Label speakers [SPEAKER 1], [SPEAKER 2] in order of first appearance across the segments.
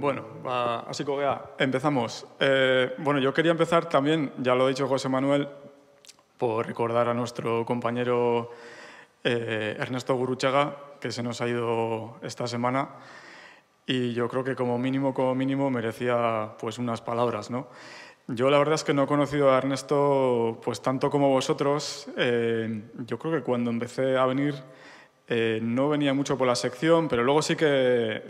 [SPEAKER 1] Bueno, así que empezamos. Bueno, yo quería empezar también, ya lo ha dicho José Manuel, por recordar a nuestro compañero Ernesto Gurruchaga, que se nos ha ido esta semana, y yo creo que como mínimo merecía pues unas palabras, ¿no? Yo la verdad es que no he conocido a Ernesto pues tanto como vosotros. Yo creo que cuando empecé a venir no venía mucho por la sección, pero luego sí que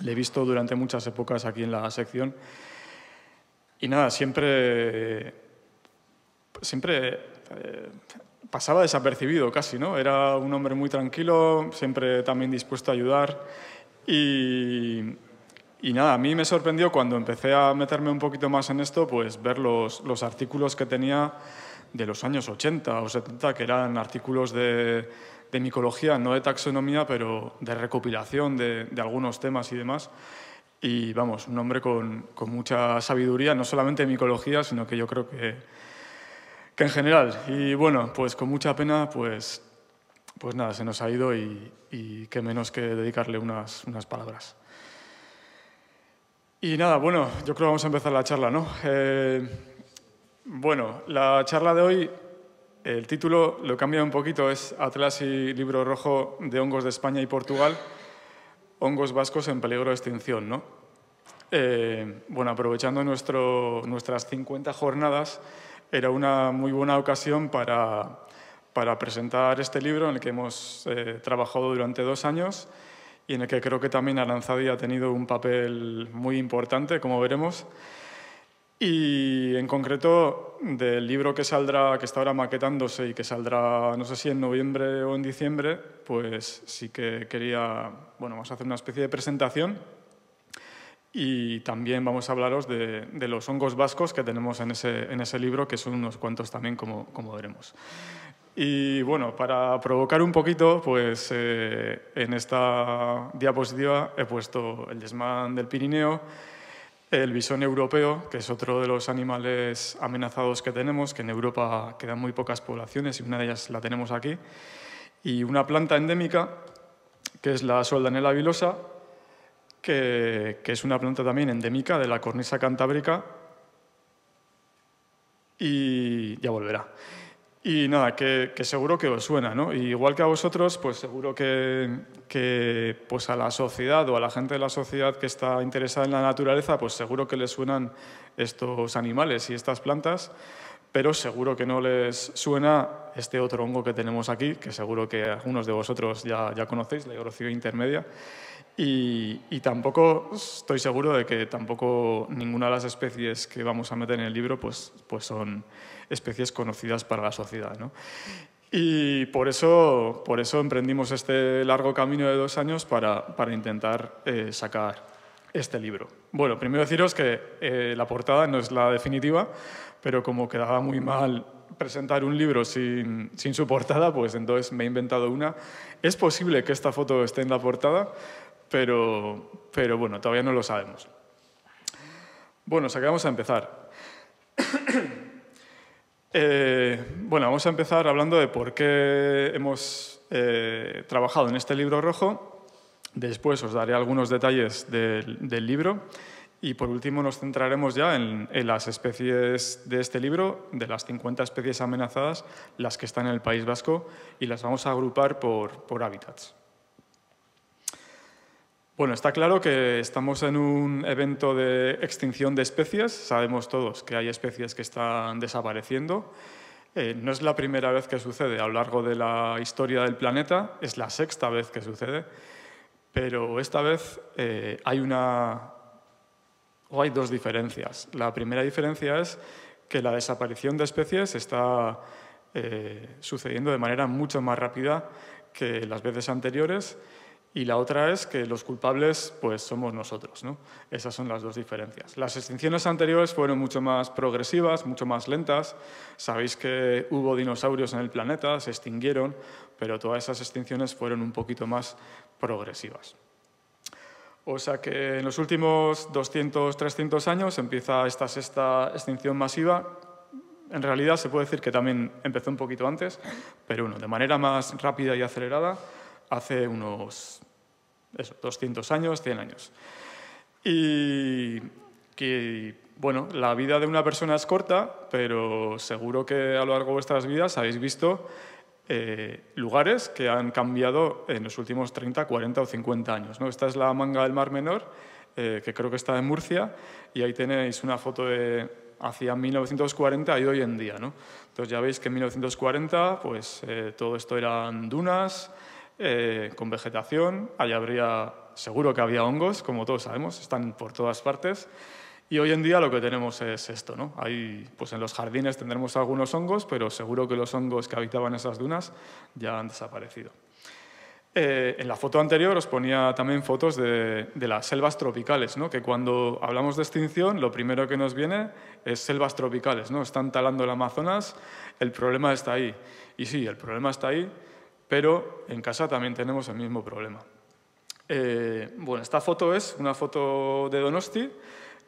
[SPEAKER 1] le he visto durante muchas épocas aquí en la sección. Y nada, siempre pasaba desapercibido casi, ¿no? Era un hombre muy tranquilo, siempre también dispuesto a ayudar. Y nada, a mí me sorprendió cuando empecé a meterme un poquito más en esto, pues ver los artículos que tenía de los años 80 o 70, que eran artículos de micología, no de taxonomía, pero de recopilación de algunos temas y demás. Y vamos, un hombre con mucha sabiduría, no solamente en micología, sino que yo creo que en general. Y bueno, pues con mucha pena, pues nada, se nos ha ido y qué menos que dedicarle unas palabras. Y nada, bueno, yo creo que vamos a empezar la charla, ¿no? Bueno, la charla de hoy, el título lo he cambiado un poquito, es Atlas y Libro Rojo de hongos de España y Portugal, hongos vascos en peligro de extinción, ¿no? Bueno, aprovechando nuestras 50 jornadas, era una muy buena ocasión para presentar este libro en el que hemos trabajado durante 2 años y en el que creo que también Aranzadi ha tenido un papel muy importante, como veremos. Y en concreto, del libro que saldrá, que está ahora maquetándose y que saldrá, no sé si en noviembre o en diciembre, pues sí que quería, bueno, vamos a hacer una especie de presentación y también vamos a hablaros de los hongos vascos que tenemos en ese libro, que son unos cuantos también, como veremos. Y bueno, para provocar un poquito, pues en esta diapositiva he puesto el desmán del Pirineo, el bisón europeo, que es otro de los animales amenazados que tenemos, que en Europa quedan muy pocas poblaciones y una de ellas la tenemos aquí, y una planta endémica, que es la Soldanella vilosa, que es una planta también endémica de la cornisa cantábrica, y ya volverá. Y nada, que seguro que os suena, ¿no? Y igual que a vosotros, pues seguro que pues a la sociedad o a la gente de la sociedad que está interesada en la naturaleza, pues seguro que les suenan estos animales y estas plantas, pero seguro que no les suena este otro hongo que tenemos aquí, que seguro que algunos de vosotros ya conocéis, la Hygrothia intermedia. Y tampoco estoy seguro de que tampoco ninguna de las especies que vamos a meter en el libro pues son especies conocidas para la sociedad, ¿no? Y por eso emprendimos este largo camino de 2 años para intentar sacar este libro. Bueno, primero deciros que la portada no es la definitiva, pero como quedaba muy mal presentar un libro sin su portada, pues entonces me he inventado una. Es posible que esta foto esté en la portada, pero bueno, todavía no lo sabemos. Bueno, o sea que vamos a empezar. Bueno, vamos a empezar hablando de por qué hemos trabajado en este libro rojo. Después os daré algunos detalles del libro. Y por último nos centraremos ya en las especies de este libro, de las 50 especies amenazadas, las que están en el País Vasco, y las vamos a agrupar por hábitats. Bueno, está claro que estamos en un evento de extinción de especies. Sabemos todos que hay especies que están desapareciendo. No es la primera vez que sucede a lo largo de la historia del planeta, es la 6ª vez que sucede, pero esta vez hay 2 diferencias. La primera diferencia es que la desaparición de especies está sucediendo de manera mucho más rápida que las veces anteriores. Y la otra es que los culpables pues, somos nosotros, ¿no? Esas son las 2 diferencias. Las extinciones anteriores fueron mucho más progresivas, mucho más lentas. Sabéis que hubo dinosaurios en el planeta, se extinguieron, pero todas esas extinciones fueron un poquito más progresivas. O sea que en los últimos 200, 300 años empieza esta 6ª extinción masiva. En realidad se puede decir que también empezó un poquito antes, pero bueno, de manera más rápida y acelerada hace unos 200 años, 100 años. Y que, bueno, la vida de una persona es corta, pero seguro que a lo largo de vuestras vidas habéis visto lugares que han cambiado en los últimos 30, 40 o 50 años, ¿no? Esta es la Manga del Mar Menor, que creo que está en Murcia, y ahí tenéis una foto de hacia 1940 y hoy en día, ¿no? Entonces ya veis que en 1940 pues, todo esto eran dunas, con vegetación, ahí seguro que había hongos, como todos sabemos, están por todas partes. Y hoy en día lo que tenemos es esto, ¿no? Ahí, pues en los jardines tendremos algunos hongos, pero seguro que los hongos que habitaban esas dunas ya han desaparecido. En la foto anterior os ponía también fotos de las selvas tropicales, ¿no? Que cuando hablamos de extinción, lo primero que nos viene es selvas tropicales, ¿no? Están talando el Amazonas, el problema está ahí. Y sí, el problema está ahí, pero en casa también tenemos el mismo problema. Bueno, esta foto es una foto de Donosti.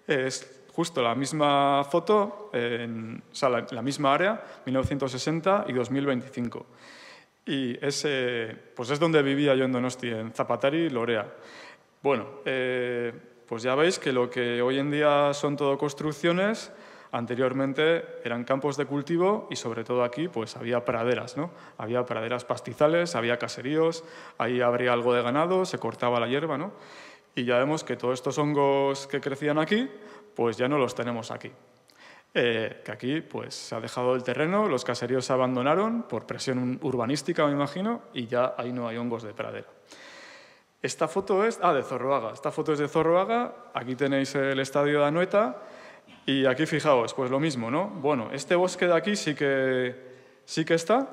[SPEAKER 1] Es justo la misma foto, o sea, la misma área, 1960 y 2025. Y pues es donde vivía yo en Donosti, en Zapatari, Lorea. Bueno, pues ya veis que lo que hoy en día son todo construcciones, anteriormente eran campos de cultivo y sobre todo aquí pues había praderas, ¿no? Había praderas pastizales, había caseríos, ahí habría algo de ganado, se cortaba la hierba, ¿no? Y ya vemos que todos estos hongos que crecían aquí, pues ya no los tenemos aquí. Que aquí pues, se ha dejado el terreno, los caseríos se abandonaron por presión urbanística, me imagino, y ya ahí no hay hongos de pradera. Esta foto es de Zorroaga. Esta foto es de Zorroaga. Aquí tenéis el estadio de Anoeta. Y aquí fijaos, pues lo mismo, ¿no? Bueno, este bosque de aquí sí que está,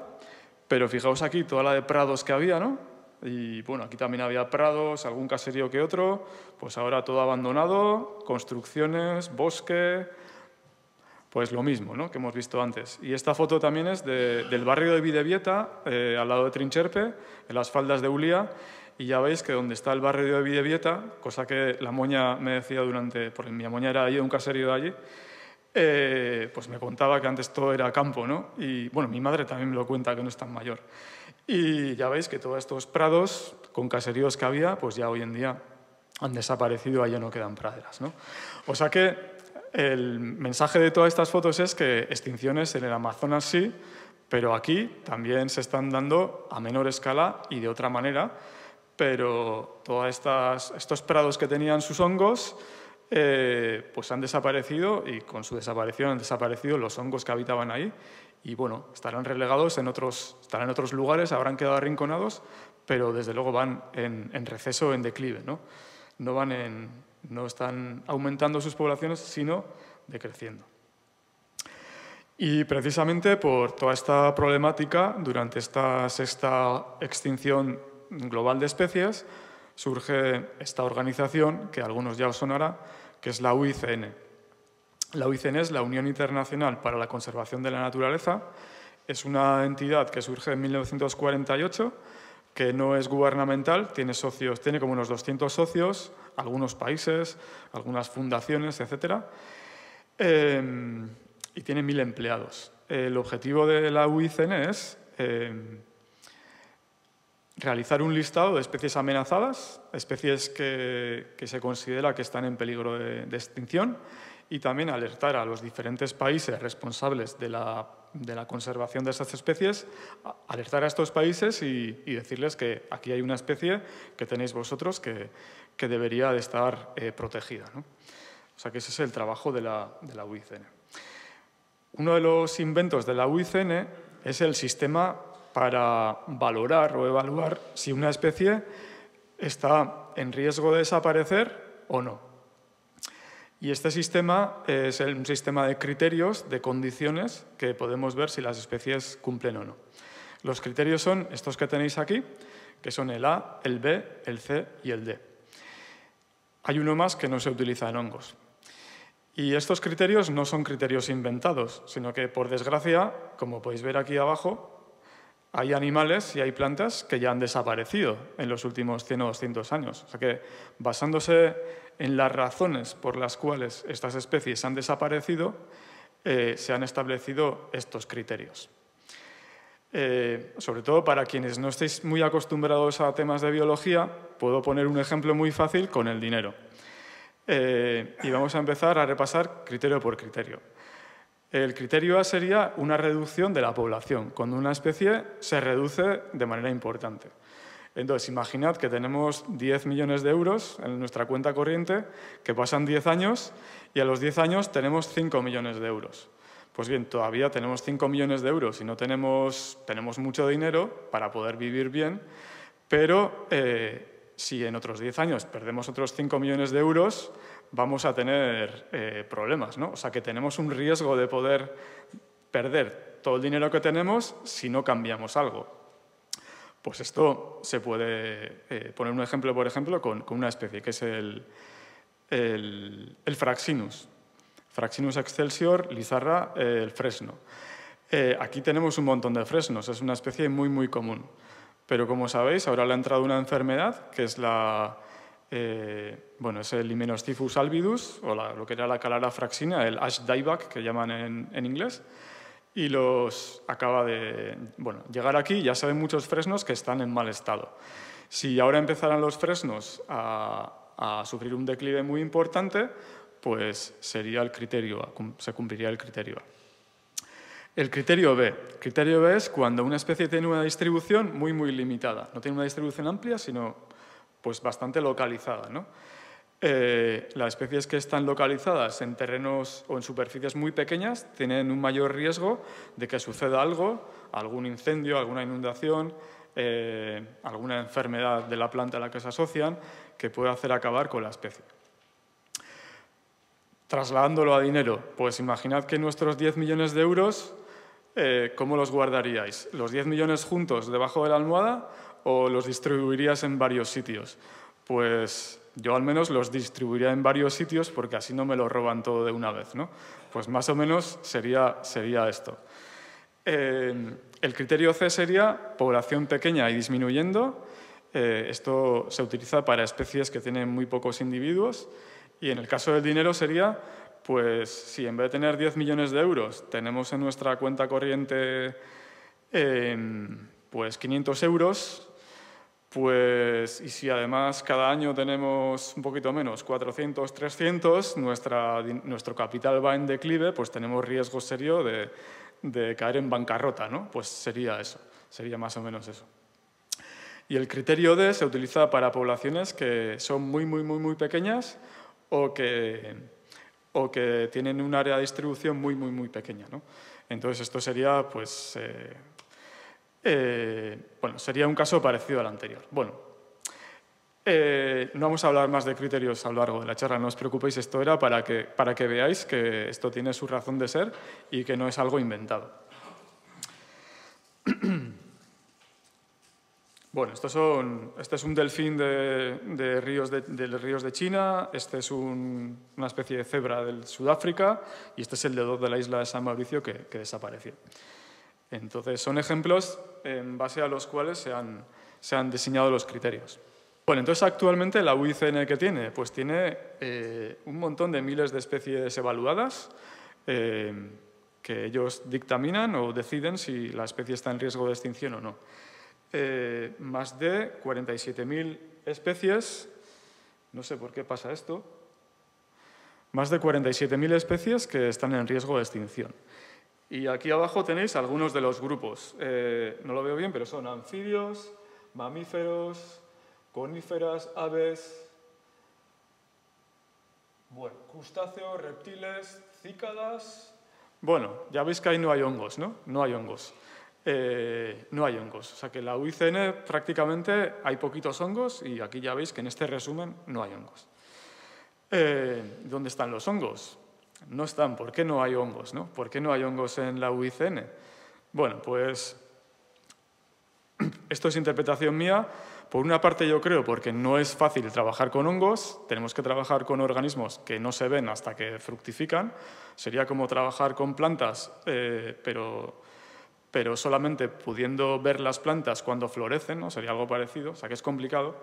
[SPEAKER 1] pero fijaos aquí toda la de prados que había, ¿no? Y bueno, aquí también había prados, algún caserío que otro, pues ahora todo abandonado, construcciones, bosque, pues lo mismo, ¿no? Que hemos visto antes. Y esta foto también es del barrio de Bidebieta, al lado de Trincherpe, en las faldas de Ulia, y ya veis que donde está el barrio de Bidebieta, cosa que la moña me decía porque mi moña era allí, un caserío de allí, pues me contaba que antes todo era campo, ¿no? Y bueno, mi madre también me lo cuenta, que no es tan mayor. Y ya veis que todos estos prados con caseríos que había, pues ya hoy en día han desaparecido, ahí ya no quedan praderas, ¿no? O sea que el mensaje de todas estas fotos es que extinciones en el Amazonas sí, pero aquí también se están dando a menor escala y de otra manera, pero todos estos prados que tenían sus hongos pues han desaparecido y con su desaparición han desaparecido los hongos que habitaban ahí y bueno, estarán relegados estarán en otros lugares, habrán quedado arrinconados, pero desde luego van en receso, en declive, ¿no? No están aumentando sus poblaciones, sino decreciendo. Y precisamente por toda esta problemática, durante esta sexta extinción global de especies, surge esta organización, que a algunos ya os sonará, que es la UICN. La UICN es la Unión Internacional para la Conservación de la Naturaleza. Es una entidad que surge en 1948, que no es gubernamental, tiene como unos 200 socios, algunos países, algunas fundaciones, etc. Y tiene 1000 empleados. El objetivo de la UICN es realizar un listado de especies amenazadas, especies que se considera que están en peligro de extinción, y también alertar a los diferentes países responsables de la conservación de esas especies, alertar a estos países y decirles que aquí hay una especie que tenéis vosotros que debería de estar protegida, ¿no? O sea que ese es el trabajo de la UICN. Uno de los inventos de la UICN es el sistema para valorar o evaluar si una especie está en riesgo de desaparecer o no. Y este sistema es un sistema de criterios, de condiciones, que podemos ver si las especies cumplen o no. Los criterios son estos que tenéis aquí, que son el A, el B, el C y el D. Hay uno más que no se utiliza en hongos. Y estos criterios no son criterios inventados, sino que, por desgracia, como podéis ver aquí abajo, hay animales y hay plantas que ya han desaparecido en los últimos 100 o 200 años. O sea que, basándose en las razones por las cuales estas especies han desaparecido, se han establecido estos criterios. Sobre todo para quienes no estéis muy acostumbrados a temas de biología, puedo poner un ejemplo muy fácil con el dinero. Y vamos a empezar a repasar criterio por criterio. El criterio A sería una reducción de la población, cuando una especie se reduce de manera importante. Entonces, imaginad que tenemos 10 millones de euros en nuestra cuenta corriente, que pasan 10 años y a los 10 años tenemos 5 millones de euros. Pues bien, todavía tenemos 5 millones de euros y no tenemos mucho dinero para poder vivir bien, pero si en otros 10 años perdemos otros 5 millones de euros, vamos a tener problemas, ¿no? O sea, que tenemos un riesgo de poder perder todo el dinero que tenemos si no cambiamos algo. Pues esto se puede poner un ejemplo, por ejemplo, con una especie, que es el Fraxinus. Fraxinus excelsior, lizarra, el fresno. Aquí tenemos un montón de fresnos, es una especie muy, muy común. Pero como sabéis, ahora le ha entrado una enfermedad, que es es el Hymenostyphus albidus, o lo que era la calara fraxina, el ash dieback, que llaman en inglés, y los acaba de llegar aquí. Ya saben muchos fresnos que están en mal estado. Si ahora empezaran los fresnos a sufrir un declive muy importante, pues sería el criterio A, se cumpliría el criterio A. El criterio B. El criterio B es cuando una especie tiene una distribución muy, muy limitada. No tiene una distribución amplia, sino pues bastante localizada, ¿no? Las especies que están localizadas en terrenos o en superficies muy pequeñas tienen un mayor riesgo de que suceda algo, algún incendio, alguna inundación, alguna enfermedad de la planta a la que se asocian, que puede hacer acabar con la especie. Trasladándolo a dinero, pues imaginad que nuestros 10 millones de euros, ¿cómo los guardaríais? ¿Los 10 millones juntos debajo de la almohada o los distribuirías en varios sitios? Pues yo al menos los distribuiría en varios sitios porque así no me lo roban todo de una vez, ¿no? Pues más o menos sería esto. El criterio C sería población pequeña y disminuyendo. Esto se utiliza para especies que tienen muy pocos individuos. Y en el caso del dinero sería, pues si en vez de tener 10 millones de euros tenemos en nuestra cuenta corriente pues 500 euros, pues, y si además cada año tenemos un poquito menos, 400, 300, nuestro capital va en declive, pues tenemos riesgo serio de caer en bancarrota, ¿no? Pues sería eso, sería más o menos eso. Y el criterio D se utiliza para poblaciones que son muy, muy, muy, muy pequeñas o que tienen un área de distribución muy, muy, muy pequeña, ¿no? Entonces, esto sería, pues, sería un caso parecido al anterior. Bueno, no vamos a hablar más de criterios a lo largo de la charla, no os preocupéis, esto era para que veáis que esto tiene su razón de ser y que no es algo inventado. Bueno, este es un delfín de ríos de China, este es una especie de cebra del Sudáfrica y este es el dedo de la isla de San Mauricio que desapareció. Entonces, son ejemplos en base a los cuales se han diseñado los criterios. Bueno, entonces actualmente la UICN ¿qué tiene? Pues tiene un montón de miles de especies evaluadas que ellos dictaminan o deciden si la especie está en riesgo de extinción o no. Más de 47.000 especies, no sé por qué pasa esto, más de 47.000 especies que están en riesgo de extinción. Y aquí abajo tenéis algunos de los grupos. No lo veo bien, pero son anfibios, mamíferos, coníferas, aves, bueno, crustáceos, reptiles, cícadas. Bueno, ya veis que ahí no hay hongos, ¿no? No hay hongos. No hay hongos. O sea que en la UICN prácticamente hay poquitos hongos y aquí ya veis que en este resumen no hay hongos. ¿Dónde están los hongos? No están. ¿Por qué no hay hongos, no? ¿Por qué no hay hongos en la UICN? Bueno, pues esto es interpretación mía. Por una parte yo creo porque no es fácil trabajar con hongos, tenemos que trabajar con organismos que no se ven hasta que fructifican. Sería como trabajar con plantas, pero solamente pudiendo ver las plantas cuando florecen, ¿no? Sería algo parecido, o sea que es complicado.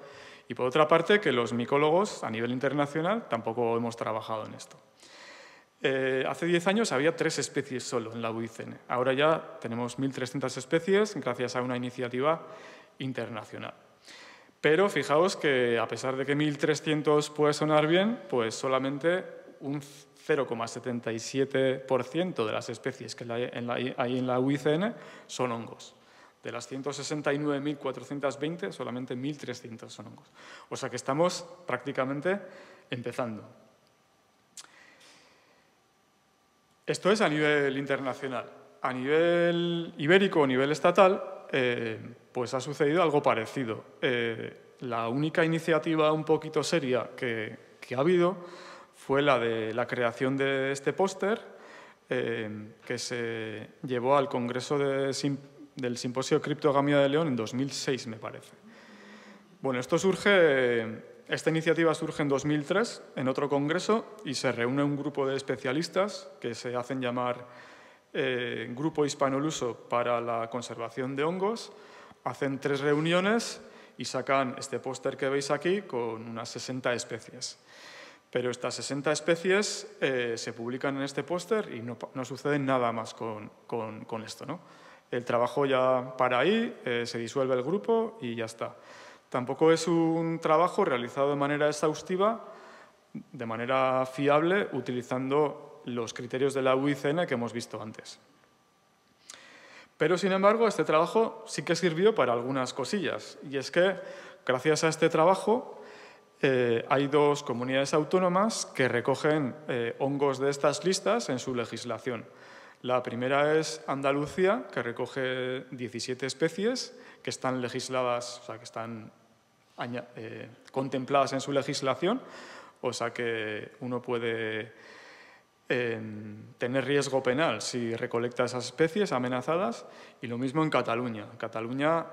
[SPEAKER 1] Y por otra parte, que los micólogos a nivel internacional tampoco hemos trabajado en esto. Hace 10 años había 3 especies solo en la UICN. Ahora ya tenemos 1.300 especies gracias a una iniciativa internacional. Pero fijaos que, a pesar de que 1.300 puede sonar bien, pues solamente un 0,77% de las especies que hay en la UICN son hongos. De las 169.420, solamente 1.300 son hongos. O sea que estamos prácticamente empezando. Esto es a nivel internacional. A nivel ibérico o nivel estatal, pues ha sucedido algo parecido. La única iniciativa un poquito seria que ha habido fue la de la creación de este póster que se llevó al Congreso del Simposio Criptogamia de León en 2006, me parece. Bueno, esta iniciativa surge en 2003 en otro congreso y se reúne un grupo de especialistas que se hacen llamar Grupo Hispanoluso para la Conservación de Hongos. Hacen 3 reuniones y sacan este póster que veis aquí con unas 60 especies. Pero estas 60 especies se publican en este póster y no sucede nada más con esto, ¿no? El trabajo ya para ahí, se disuelve el grupo y ya está. Tampoco es un trabajo realizado de manera exhaustiva, de manera fiable, utilizando los criterios de la UICN que hemos visto antes. Pero, sin embargo, este trabajo sí que sirvió para algunas cosillas. Y es que, gracias a este trabajo, hay 2 comunidades autónomas que recogen hongos de estas listas en su legislación. La primera es Andalucía, que recoge 17 especies que están legisladas, o sea, que están contempladas en su legislación, o sea que uno puede tener riesgo penal si recolecta esas especies amenazadas, y lo mismo en Cataluña. En Cataluña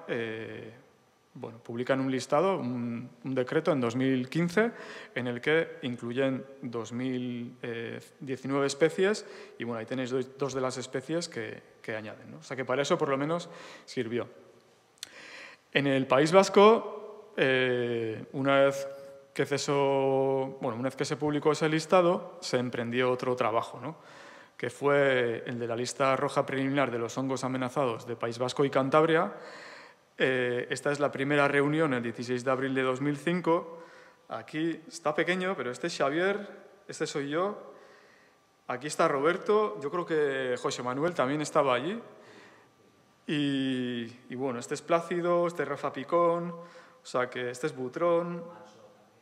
[SPEAKER 1] publican un listado, un decreto en 2015 en el que incluyen 2.019 especies y ahí tenéis 2 de las especies que añaden, ¿no? O sea que para eso por lo menos sirvió. En el País Vasco, una vez que se publicó ese listado, se emprendió otro trabajo, ¿no? Que fue el de la lista roja preliminar de los hongos amenazados de País Vasco y Cantabria. Esta es la primera reunión el 16 de abril de 2005. Aquí está pequeño, pero este es Xavier, este soy yo. Aquí está Roberto, yo creo que José Manuel también estaba allí. Y bueno, este es Plácido, este es Rafa Picón, o sea que este es Butrón,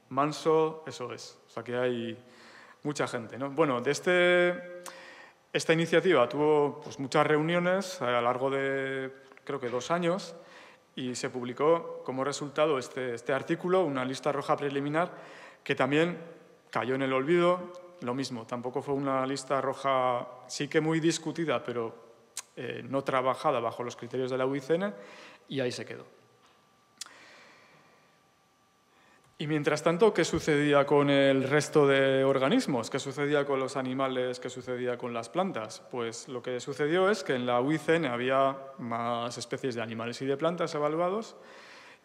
[SPEAKER 1] Manso, eso es. O sea que hay mucha gente, ¿no? Bueno, esta iniciativa tuvo pues, muchas reuniones a lo largo de, creo que 2 años, y se publicó como resultado este artículo, una lista roja preliminar, que también cayó en el olvido. Lo mismo, tampoco fue una lista roja, sí que muy discutida, pero no trabajada bajo los criterios de la UICN, y ahí se quedó. Y mientras tanto, ¿qué sucedía con el resto de organismos? ¿Qué sucedía con los animales? ¿Qué sucedía con las plantas? Pues lo que sucedió es que en la UICN había más especies de animales y de plantas evaluados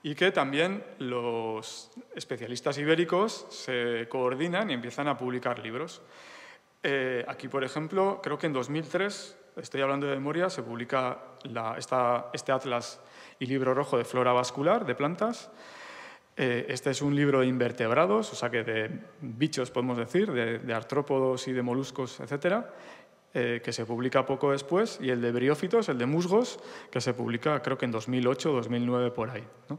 [SPEAKER 1] y que también los especialistas ibéricos se coordinan y empiezan a publicar libros. Aquí, por ejemplo, creo que en 2003, estoy hablando de memoria, se publica este atlas y libro rojo de flora vascular de plantas. Este es un libro de invertebrados, o sea que de bichos, podemos decir, de artrópodos y de moluscos, etcétera, que se publica poco después, y el de briófitos, el de musgos, que se publica creo que en 2008 o 2009 por ahí, ¿no?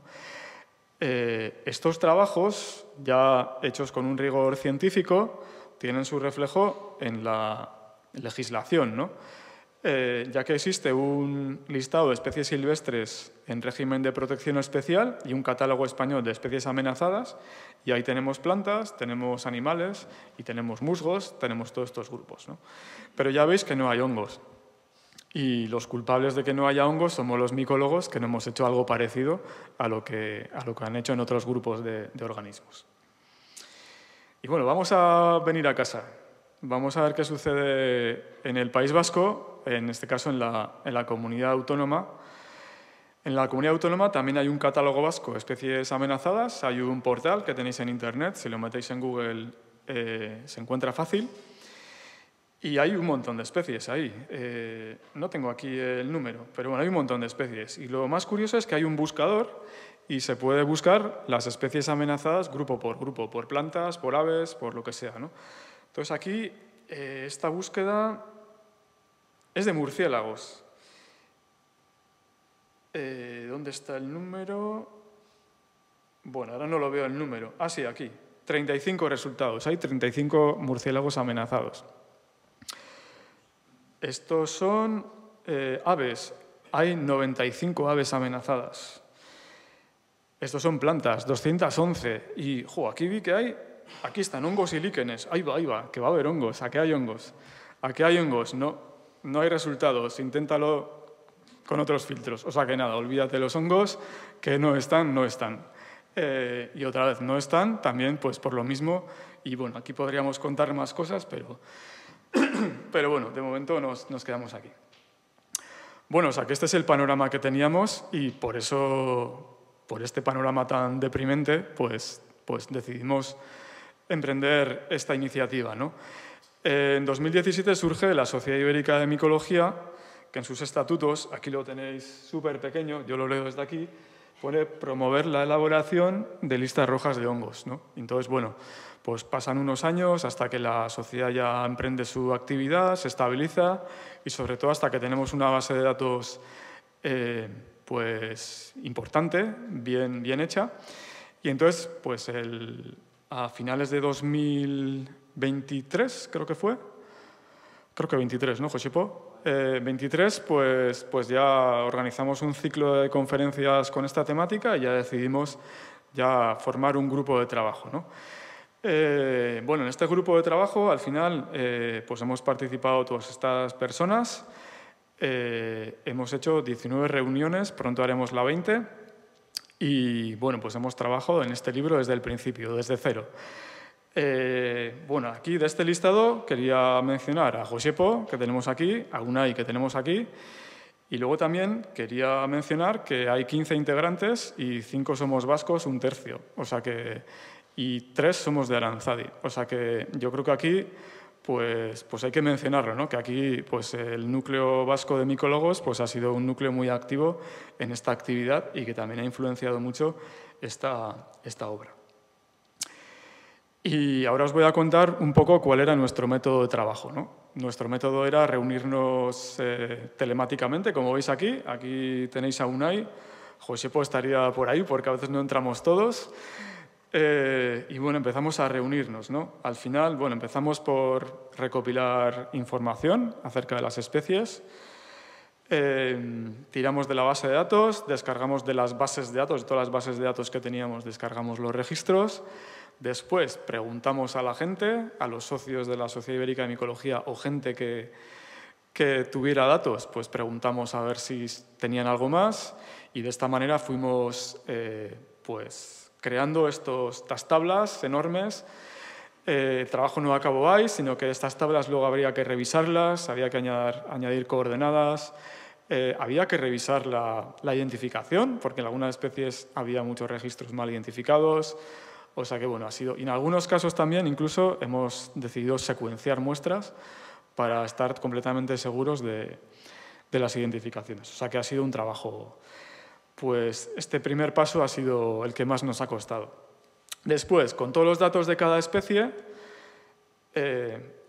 [SPEAKER 1] Estos trabajos, ya hechos con un rigor científico, tienen su reflejo en la legislación, ¿no? Ya que existe un listado de especies silvestres en régimen de protección especial y un catálogo español de especies amenazadas, y ahí tenemos plantas, tenemos animales y tenemos musgos, tenemos todos estos grupos, ¿no? Pero ya veis que no hay hongos. Y los culpables de que no haya hongos somos los micólogos, que no hemos hecho algo parecido a lo que han hecho en otros grupos de organismos. Y bueno, vamos a venir a casa. Vamos a ver qué sucede en el País Vasco, en este caso en la comunidad autónoma. En la comunidad autónoma también hay un catálogo vasco de especies amenazadas, hay un portal que tenéis en Internet, si lo metéis en Google se encuentra fácil, y hay un montón de especies ahí. No tengo aquí el número, pero bueno, hay un montón de especies. Y lo más curioso es que hay un buscador y se puede buscar las especies amenazadas grupo, por plantas, por aves, por lo que sea, ¿no? Entonces aquí esta búsqueda es de murciélagos. ¿Dónde está el número? Bueno, ahora no lo veo el número. Ah, sí, aquí. 35 resultados. Hay 35 murciélagos amenazados. Estos son aves. Hay 95 aves amenazadas. Estos son plantas, 211. Y aquí vi que aquí están hongos y líquenes. Ahí va, que va a haber hongos. Aquí hay hongos. Aquí hay hongos. No hay resultados. Inténtalo con otros filtros. O sea que nada, olvídate de los hongos, que no están. Y otra vez, no están, también pues por lo mismo. Y bueno, aquí podríamos contar más cosas, pero bueno, de momento nos quedamos aquí. Bueno, o sea que este es el panorama que teníamos y por eso, por este panorama tan deprimente, pues decidimos emprender esta iniciativa, ¿no? En 2017 surge la Sociedad Ibérica de Micología, que en sus estatutos, aquí lo tenéis súper pequeño, yo lo leo desde aquí, pone promover la elaboración de listas rojas de hongos, ¿no? Entonces, bueno, pues pasan unos años hasta que la sociedad ya emprende su actividad, se estabiliza y sobre todo hasta que tenemos una base de datos pues importante, bien hecha. Y entonces, pues a finales de 2023, creo que 23, ¿no, Josipó? 23, pues ya organizamos un ciclo de conferencias con esta temática y ya decidimos ya formar un grupo de trabajo, ¿no? Bueno, en este grupo de trabajo, al final, pues hemos participado todas estas personas, hemos hecho 19 reuniones, pronto haremos la 20, y bueno, pues hemos trabajado en este libro desde el principio, desde cero. Bueno, aquí de este listado quería mencionar a Josepo, que tenemos aquí, a Unai, que tenemos aquí, y luego también quería mencionar que hay 15 integrantes y 5 somos vascos, un tercio, o sea que, y 3 somos de Aranzadi. O sea que yo creo que aquí pues hay que mencionarlo, ¿no? Que aquí pues el núcleo vasco de micólogos pues ha sido un núcleo muy activo en esta actividad y que también ha influenciado mucho esta obra. Y ahora os voy a contar un poco cuál era nuestro método de trabajo, ¿no? Nuestro método era reunirnos telemáticamente, como veis aquí. Aquí tenéis a Unai. Josepo estaría por ahí porque a veces no entramos todos. Y bueno, empezamos a reunirnos, ¿no? Al final, bueno, empezamos por recopilar información acerca de las especies. Tiramos de la base de datos, descargamos de las bases de datos, de todas las bases de datos que teníamos, descargamos los registros. Después preguntamos a la gente, a los socios de la Sociedad Ibérica de Micología o gente que tuviera datos, pues preguntamos a ver si tenían algo más y de esta manera fuimos pues creando estas tablas enormes. El trabajo no acabó ahí, sino que estas tablas luego habría que revisarlas, había que añadir coordenadas, había que revisar la identificación, porque en algunas especies había muchos registros mal identificados. O sea que, bueno, y en algunos casos también incluso hemos decidido secuenciar muestras para estar completamente seguros de las identificaciones. O sea que ha sido un trabajo, pues este primer paso ha sido el que más nos ha costado. Después, con todos los datos de cada especie,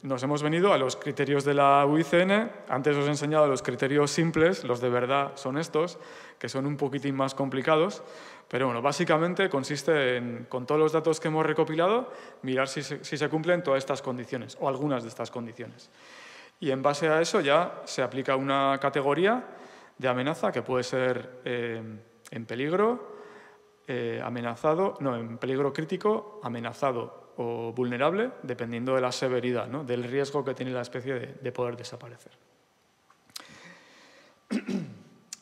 [SPEAKER 1] nos hemos venido a los criterios de la UICN. Antes os he enseñado los criterios simples, los de verdad son estos, que son un poquitín más complicados. Pero bueno, básicamente consiste en, con todos los datos que hemos recopilado, mirar si se cumplen todas estas condiciones o algunas de estas condiciones. Y en base a eso ya se aplica una categoría de amenaza que puede ser en peligro, en peligro crítico, amenazado o vulnerable, dependiendo de la severidad, ¿no? Del riesgo que tiene la especie de poder desaparecer.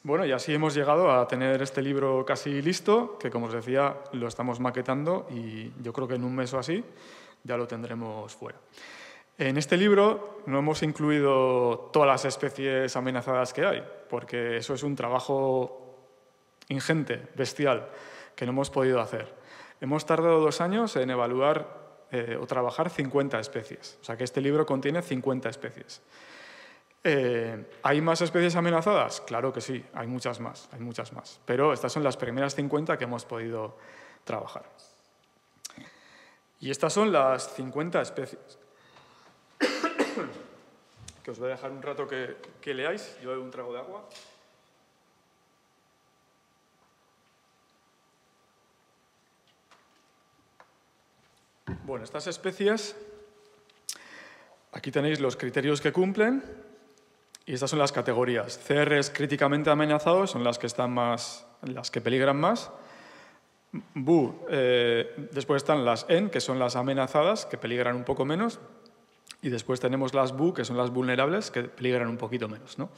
[SPEAKER 1] Bueno, y así hemos llegado a tener este libro casi listo, que como os decía, lo estamos maquetando y yo creo que en un mes o así ya lo tendremos fuera. En este libro no hemos incluido todas las especies amenazadas que hay, porque eso es un trabajo ingente, bestial, que no hemos podido hacer. Hemos tardado 2 años en evaluar o trabajar 50 especies, o sea que este libro contiene 50 especies. ¿Hay más especies amenazadas? Claro que sí, hay muchas más, Pero estas son las primeras 50 que hemos podido trabajar. Y estas son las 50 especies. Que os voy a dejar un rato que leáis. Yo bebo un trago de agua. Bueno, estas especies, aquí tenéis los criterios que cumplen y estas son las categorías. CRs críticamente amenazados son las que están más, las que peligran más. Después están las EN, que son las amenazadas, que peligran un poco menos. Y después tenemos las BU, que son las vulnerables, que peligran un poquito menos, ¿no?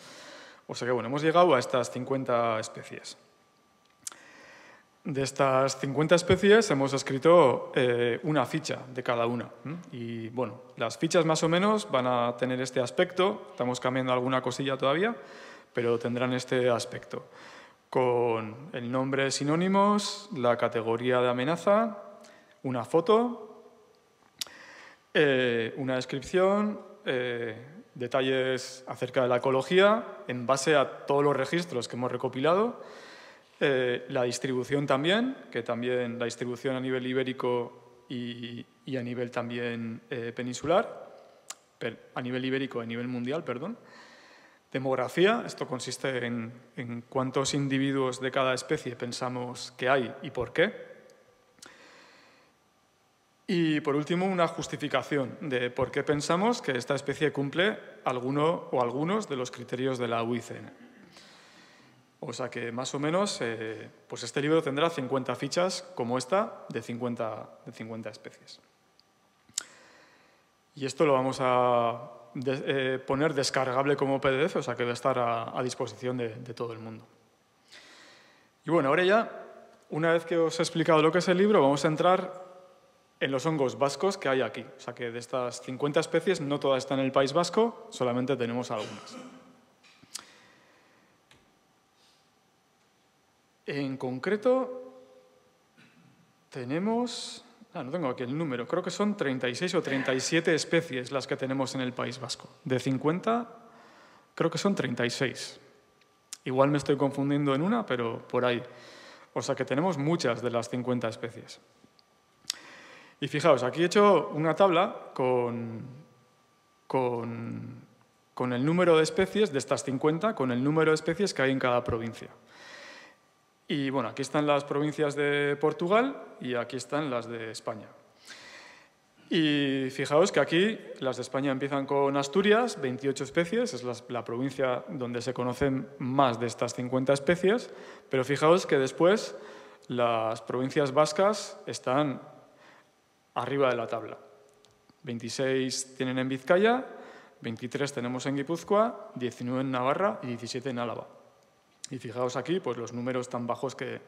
[SPEAKER 1] O sea que, bueno, hemos llegado a estas 50 especies. De estas 50 especies hemos escrito una ficha de cada una. Y, bueno, las fichas más o menos van a tener este aspecto. Estamos cambiando alguna cosilla todavía, pero tendrán este aspecto. Con el nombre, sinónimos, la categoría de amenaza, una foto, una descripción, detalles acerca de la ecología en base a todos los registros que hemos recopilado, la distribución también, que también la distribución a nivel ibérico y a nivel también peninsular, a nivel ibérico y a nivel mundial, perdón. Demografía, esto consiste en cuántos individuos de cada especie pensamos que hay y por qué. Y, por último, una justificación de por qué pensamos que esta especie cumple alguno o algunos de los criterios de la UICN. O sea que, más o menos, pues este libro tendrá 50 fichas como esta de 50 especies. Y esto lo vamos a poner descargable como PDF, o sea que va a estar a disposición de todo el mundo. Y bueno, ahora ya, una vez que os he explicado lo que es el libro, vamos a entrar en los hongos vascos que hay aquí. O sea que de estas 50 especies no todas están en el País Vasco, solamente tenemos algunas. En concreto, tenemos... no tengo aquí el número, creo que son 36 o 37 especies las que tenemos en el País Vasco. De 50, creo que son 36. Igual me estoy confundiendo en una, pero por ahí. O sea que tenemos muchas de las 50 especies. Y fijaos, aquí he hecho una tabla con el número de especies de estas 50, con el número de especies que hay en cada provincia. Y bueno, aquí están las provincias de Portugal y aquí están las de España. Y fijaos que aquí las de España empiezan con Asturias, 28 especies, es la provincia donde se conocen más de estas 50 especies, pero fijaos que después las provincias vascas están arriba de la tabla. 26 tienen en Vizcaya, 23 tenemos en Guipúzcoa, 19 en Navarra y 17 en Álava. Y fijaos aquí pues, los números tan bajos que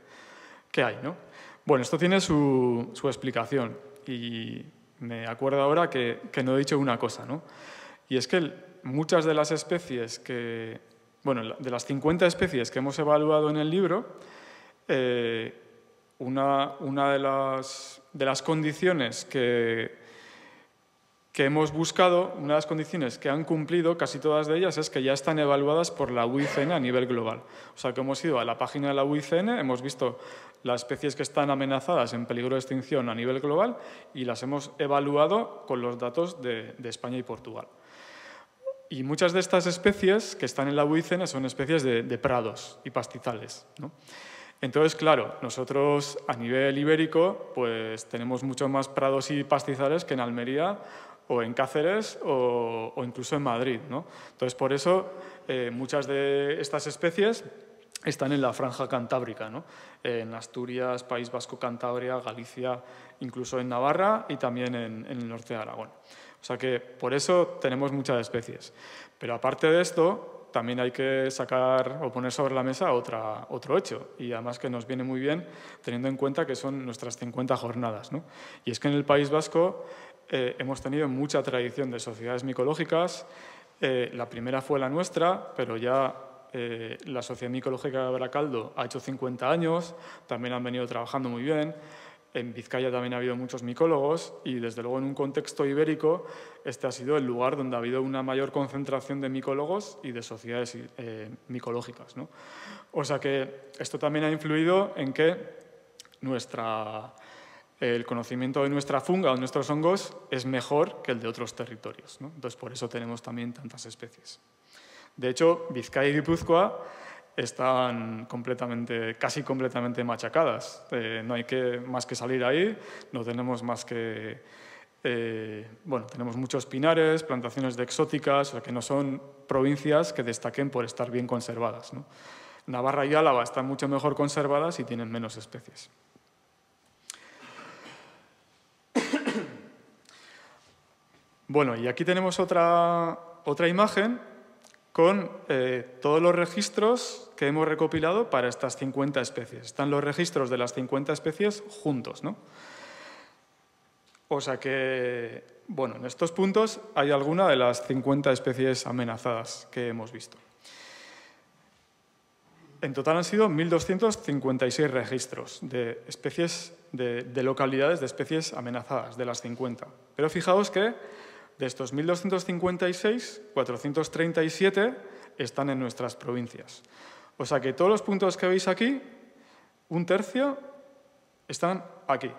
[SPEAKER 1] hay, ¿no? Bueno, esto tiene su explicación y me acuerdo ahora que no he dicho una cosa, ¿no? Y es que muchas de las especies que... Bueno, de las 50 especies que hemos evaluado en el libro, una de las condiciones que hemos buscado, una de las condiciones que han cumplido, casi todas de ellas, es que ya están evaluadas por la UICN a nivel global. O sea, que hemos ido a la página de la UICN, hemos visto las especies que están amenazadas en peligro de extinción a nivel global y las hemos evaluado con los datos de España y Portugal. Y muchas de estas especies que están en la UICN son especies de prados y pastizales, ¿no? Entonces, claro, nosotros a nivel ibérico pues tenemos mucho más prados y pastizales que en Almería o en Cáceres o incluso en Madrid, ¿no? Entonces, por eso muchas de estas especies están en la franja cantábrica, ¿no? En Asturias, País Vasco, Cantabria, Galicia, incluso en Navarra y también en el norte de Aragón. O sea que por eso tenemos muchas especies. Pero aparte de esto, también hay que sacar o poner sobre la mesa otro hecho, y además que nos viene muy bien teniendo en cuenta que son nuestras 50 jornadas, ¿no? Y es que en el País Vasco hemos tenido mucha tradición de sociedades micológicas. La primera fue la nuestra, pero ya la Sociedad Micológica de Baracaldo ha hecho 50 años, también han venido trabajando muy bien. en Vizcaya también ha habido muchos micólogos y, desde luego, en un contexto ibérico, este ha sido el lugar donde ha habido una mayor concentración de micólogos y de sociedades micológicas, ¿no? O sea que esto también ha influido en que el conocimiento de nuestra funga o de nuestros hongos es mejor que el de otros territorios, ¿no? Entonces, por eso tenemos también tantas especies. De hecho, Vizcaya y Guipúzcoa están casi completamente machacadas. No hay más que salir ahí, no tenemos más que... tenemos muchos pinares, plantaciones de exóticas, o sea que no son provincias que destaquen por estar bien conservadas, ¿no? Navarra y Álava están mucho mejor conservadas y tienen menos especies. Bueno, y aquí tenemos otra imagen con todos los registros que hemos recopilado para estas 50 especies. Están los registros de las 50 especies juntos, ¿no? O sea que, bueno, en estos puntos hay alguna de las 50 especies amenazadas que hemos visto. En total han sido 1.256 registros de especies, de localidades de especies amenazadas, de las 50. Pero fijaos que de estos 1.256, 437 están en nuestras provincias. O sea que todos los puntos que veis aquí, un tercio, están aquí,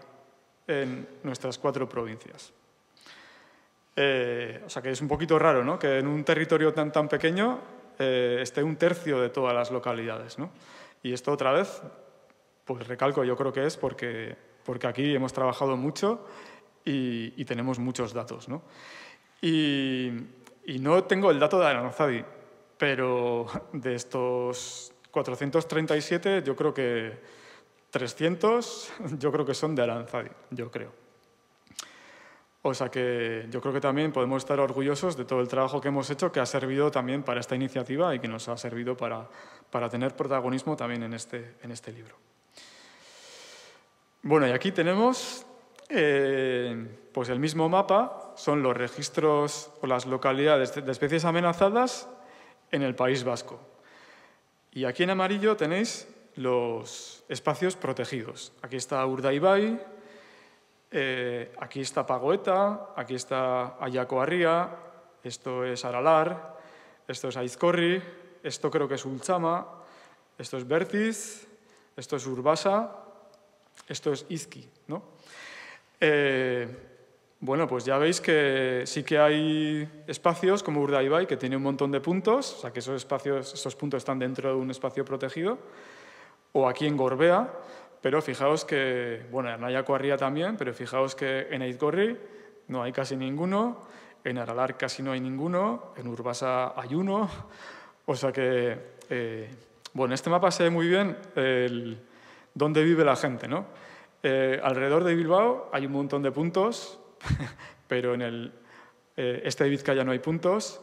[SPEAKER 1] en nuestras 4 provincias. O sea que es un poquito raro, ¿no?, que en un territorio tan pequeño esté un tercio de todas las localidades, ¿no? Y esto, otra vez, pues recalco, yo creo que es porque aquí hemos trabajado mucho y tenemos muchos datos, ¿no? Y no tengo el dato de Aranzadi, pero de estos 437, yo creo que 300 yo creo que son de Aranzadi, yo creo. O sea que yo creo que también podemos estar orgullosos de todo el trabajo que hemos hecho, que ha servido también para esta iniciativa y que nos ha servido para tener protagonismo también en este libro. Bueno, y aquí tenemos pues el mismo mapa, son los registros o las localidades de especies amenazadas en el País Vasco. Y aquí en amarillo tenéis los espacios protegidos. Aquí está Urdaibai, aquí está Pagoeta, aquí está Ayacoarría, esto es Aralar, esto es Aizkorri, esto creo que es Ultzama, esto es Bertiz, esto es Urbasa, esto es Izki, ¿no? Bueno, pues ya veis que sí que hay espacios como Urdaibai, que tiene un montón de puntos, o sea que esos puntos están dentro de un espacio protegido, o aquí en Gorbea, pero fijaos que, bueno, en Ayacoarría también, pero fijaos que en Aizkorri no hay casi ninguno, en Aralar casi no hay ninguno, en Urbasa hay uno, o sea que, bueno, este mapa se ve muy bien dónde vive la gente, ¿no? Alrededor de Bilbao hay un montón de puntos, pero en el este de Vizcaya no hay puntos.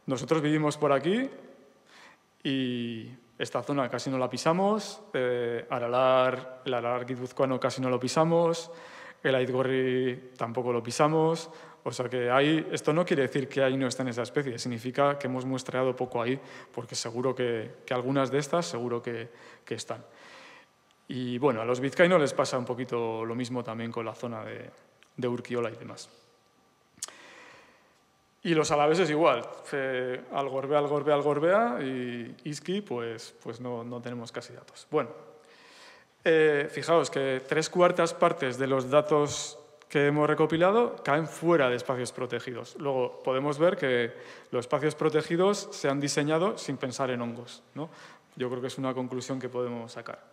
[SPEAKER 1] Nosotros vivimos por aquí y esta zona casi no la pisamos, el Aralar guipuzcoano casi no lo pisamos, el Aizkorri tampoco lo pisamos. O sea que esto no quiere decir que ahí no estén esa especie, significa que hemos muestreado poco ahí, porque seguro que algunas de estas seguro que están. Y bueno, a los vizcaínos les pasa un poquito lo mismo también con la zona de Urkiola y demás. Y los alaveses igual, Algorbea y Izki, pues no tenemos casi datos. Bueno, fijaos que 3/4 partes de los datos que hemos recopilado caen fuera de espacios protegidos. Luego podemos ver que los espacios protegidos se han diseñado sin pensar en hongos, ¿no? Yo creo que es una conclusión que podemos sacar.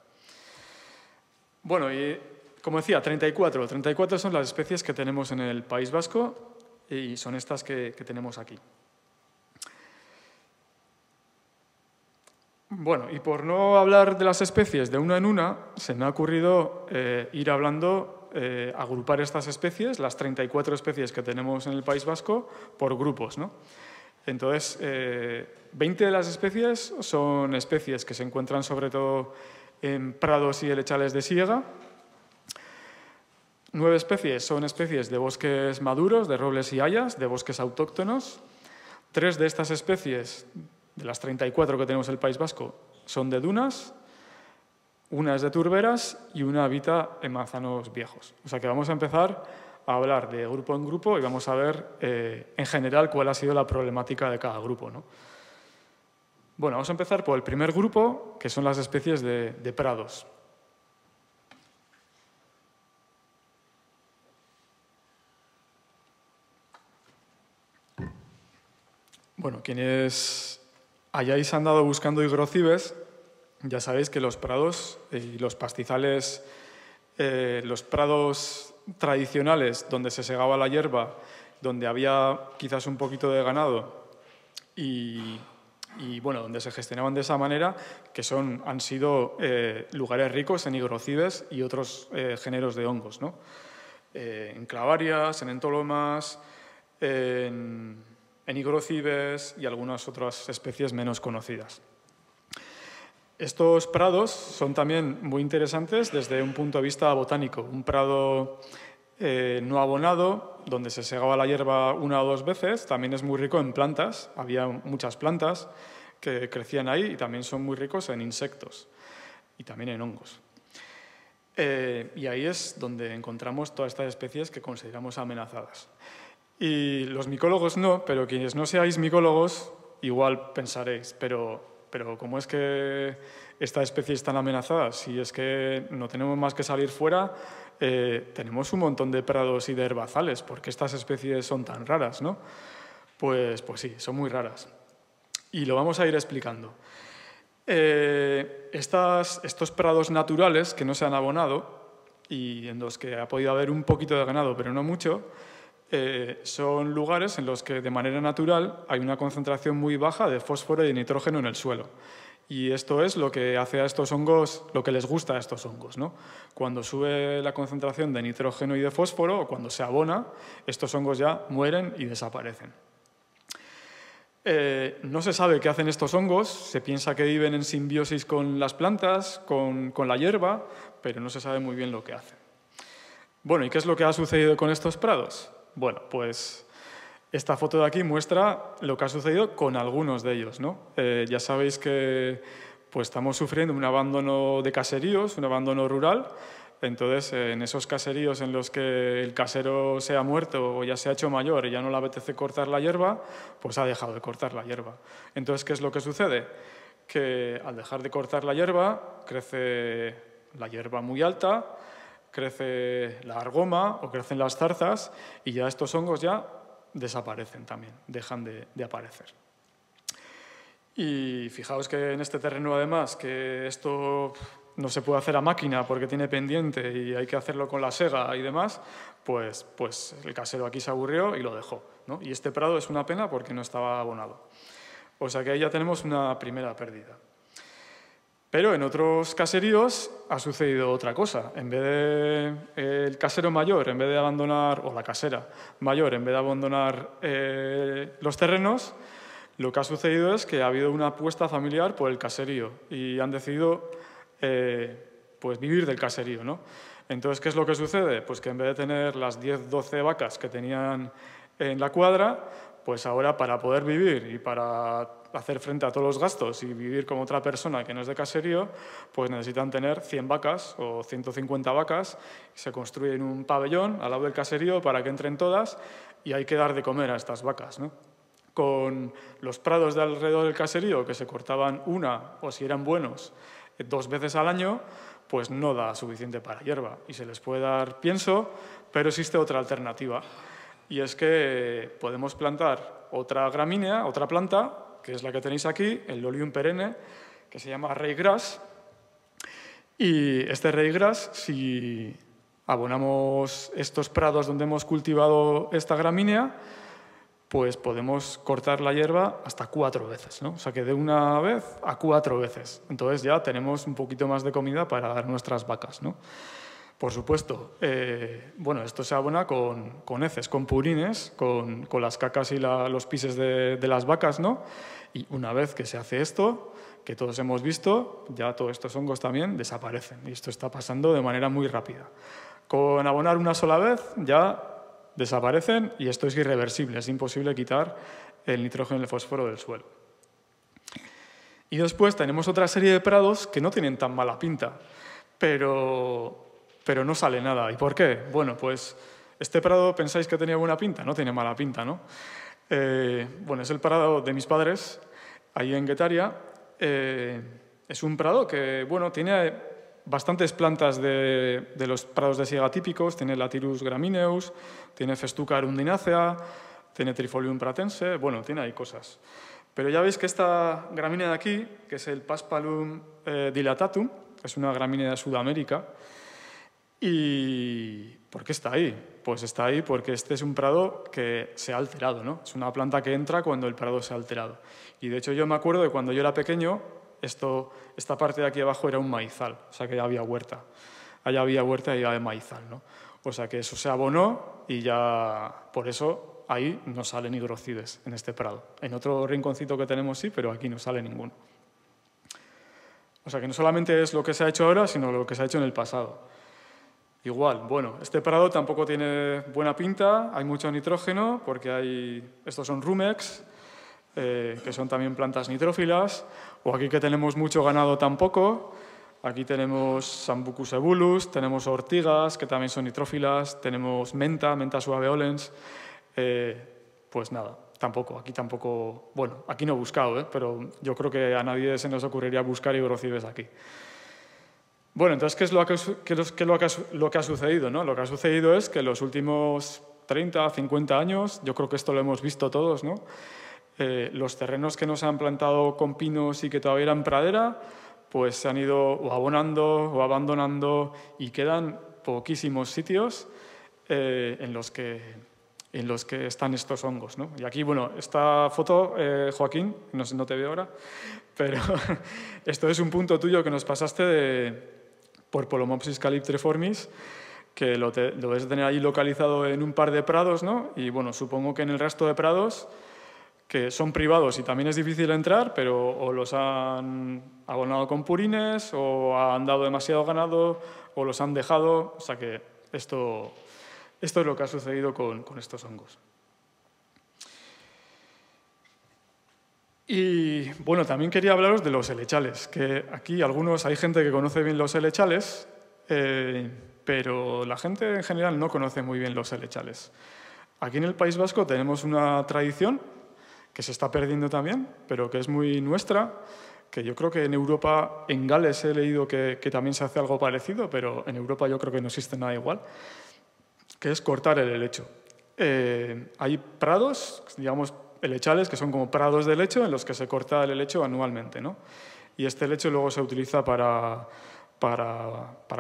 [SPEAKER 1] Bueno, y como decía, 34 son las especies que tenemos en el País Vasco y son estas que tenemos aquí. Bueno, y por no hablar de las especies de una en una, se me ha ocurrido ir hablando, agrupar estas especies, las 34 especies que tenemos en el País Vasco, por grupos, ¿no? Entonces, 20 de las especies son especies que se encuentran sobre todo en prados y helechales de siega. 9 especies son especies de bosques maduros, de robles y hayas, de bosques autóctonos. 3 de estas especies, de las 34 que tenemos en el País Vasco, son de dunas. Una es de turberas y una habita en manzanos viejos. O sea que vamos a empezar a hablar de grupo en grupo y vamos a ver en general cuál ha sido la problemática de cada grupo, ¿no? Bueno, vamos a empezar por el primer grupo, que son las especies de prados. Bueno, quienes hayáis andado buscando higrocibes, ya sabéis que los prados y los pastizales, los prados tradicionales donde se segaba la hierba, donde había quizás un poquito de ganado y bueno, donde se gestionaban de esa manera, que han sido lugares ricos en higrocibes y otros géneros de hongos, ¿no? En clavarias, en entólomas, en higrocibes y algunas otras especies menos conocidas. Estos prados son también muy interesantes desde un punto de vista botánico. Un prado no abonado, donde se segaba la hierba una o dos veces, también es muy rico en plantas. Había muchas plantas que crecían ahí y también son muy ricos en insectos y también en hongos. Y ahí es donde encontramos todas estas especies que consideramos amenazadas. Y los micólogos no, pero quienes no seáis micólogos igual pensaréis, pero ¿cómo es que estas especies están amenazadas? Si es que no tenemos más que salir fuera, tenemos un montón de prados y de herbazales, ¿por qué estas especies son tan raras, no? Pues sí, son muy raras. Y lo vamos a ir explicando. Estos prados naturales que no se han abonado y en los que ha podido haber un poquito de ganado, pero no mucho, son lugares en los que de manera natural hay una concentración muy baja de fósforo y de nitrógeno en el suelo. Y esto es lo que hace a estos hongos, lo que les gusta a estos hongos, ¿no? Cuando sube la concentración de nitrógeno y de fósforo, o cuando se abona, estos hongos ya mueren y desaparecen. No se sabe qué hacen estos hongos, se piensa que viven en simbiosis con las plantas, con la hierba, pero no se sabe muy bien lo que hacen. Bueno, ¿y qué es lo que ha sucedido con estos prados? Bueno, pues esta foto de aquí muestra lo que ha sucedido con algunos de ellos, ¿no? Ya sabéis que pues, estamos sufriendo un abandono de caseríos, un abandono rural. Entonces, en esos caseríos en los que el casero se ha muerto o ya se ha hecho mayor y ya no le apetece cortar la hierba, pues ha dejado de cortar la hierba. Entonces, ¿qué es lo que sucede? Que al dejar de cortar la hierba, crece la hierba muy alta, crece la argoma o crecen las zarzas y ya estos hongos ya desaparecen también, dejan de aparecer. Y fijaos que en este terreno además que esto no se puede hacer a máquina porque tiene pendiente y hay que hacerlo con la sega y demás, pues el casero aquí se aburrió y lo dejó, ¿no? Y este prado es una pena porque no estaba abonado. O sea que ahí ya tenemos una primera pérdida. Pero en otros caseríos ha sucedido otra cosa. En vez de el casero mayor, en vez de abandonar, o la casera mayor, en vez de abandonar los terrenos, lo que ha sucedido es que ha habido una apuesta familiar por el caserío y han decidido pues vivir del caserío, ¿no? Entonces, ¿qué es lo que sucede? Pues que en vez de tener las 10, 12 vacas que tenían en la cuadra, pues ahora para poder vivir y para hacer frente a todos los gastos y vivir como otra persona que no es de caserío, pues necesitan tener 100 vacas o 150 vacas. Se construye un pabellón al lado del caserío para que entren todas y hay que dar de comer a estas vacas, ¿no? Con los prados de alrededor del caserío, que se cortaban una, o si eran buenos, 2 veces al año, pues no da suficiente para hierba. Y se les puede dar pienso, pero existe otra alternativa. Y es que podemos plantar otra gramínea, otra planta, que es la que tenéis aquí, el Lolium perenne, que se llama ryegrass. Y este ryegrass, si abonamos estos prados donde hemos cultivado esta gramínea, pues podemos cortar la hierba hasta 4 veces, ¿no? O sea que de una vez a 4 veces. Entonces ya tenemos un poquito más de comida para dar nuestras vacas, ¿no? Por supuesto, bueno, esto se abona con heces, con purines, con las cacas y los pises de las vacas, ¿no? Y una vez que se hace esto, que todos hemos visto, ya todos estos hongos también desaparecen. Y esto está pasando de manera muy rápida. Con abonar una sola vez ya desaparecen y esto es irreversible, es imposible quitar el nitrógeno y el fósforo del suelo. Y después tenemos otra serie de prados que no tienen tan mala pinta, pero no sale nada. ¿Y por qué? Bueno, pues este prado, ¿pensáis que tenía buena pinta? No tiene mala pinta, ¿no? Bueno, es el prado de mis padres, ahí en Guetaria. Es un prado que, bueno, tiene bastantes plantas de los prados de siega típicos. Tiene Lathyrus gramineus, tiene Festuca arundinacea, tiene Trifolium pratense, bueno, tiene ahí cosas. Pero ya veis que esta gramínea de aquí, que es el Paspalum dilatatum, es una gramínea de Sudamérica. ¿Y por qué está ahí? Pues está ahí porque este es un prado que se ha alterado, ¿no? Es una planta que entra cuando el prado se ha alterado. Y de hecho yo me acuerdo de cuando yo era pequeño, esta parte de aquí abajo era un maizal, o sea que ya había huerta. Allá había huerta y ya había maizal, ¿no? O sea que eso se abonó y ya por eso ahí no salen higrocides en este prado. En otro rinconcito que tenemos sí, pero aquí no sale ninguno. O sea que no solamente es lo que se ha hecho ahora, sino lo que se ha hecho en el pasado. Igual, bueno, este prado tampoco tiene buena pinta, hay mucho nitrógeno porque estos son rumex, que son también plantas nitrófilas, o aquí que tenemos mucho ganado tampoco. Aquí tenemos Sambucus ebulus, tenemos ortigas, que también son nitrófilas, tenemos menta suave olens. Pues nada, tampoco, aquí tampoco, bueno, aquí no he buscado, pero yo creo que a nadie se nos ocurriría buscar higrocides aquí. Bueno, entonces, ¿qué es lo que ha sucedido, ¿no? Lo que ha sucedido es que en los últimos 30, 50 años, yo creo que esto lo hemos visto todos, ¿no? Los terrenos que no se han plantado con pinos y que todavía eran pradera, pues se han ido o abonando o abandonando y quedan poquísimos sitios en los que están estos hongos, ¿no? Y aquí, bueno, esta foto, Joaquín, no te veo ahora, pero esto es un punto tuyo que nos pasaste por Polomopsis calyptriformis, que lo debes tener ahí localizado en un par de prados, ¿no? Y bueno, supongo que en el resto de prados, que son privados y también es difícil entrar, pero o los han abonado con purines, o han dado demasiado ganado, o los han dejado. O sea que esto es lo que ha sucedido con estos hongos. Y bueno, también quería hablaros de los helechales, que aquí hay gente que conoce bien los helechales, pero la gente en general no conoce muy bien los helechales. Aquí en el País Vasco tenemos una tradición que se está perdiendo también, pero que es muy nuestra, que yo creo que en Europa, en Gales he leído que también se hace algo parecido, pero en Europa yo creo que no existe nada igual, que es cortar el helecho. Hay prados, digamos, helechales, que son como prados de helecho en los que se corta el helecho anualmente, ¿no? Y este helecho luego se utiliza para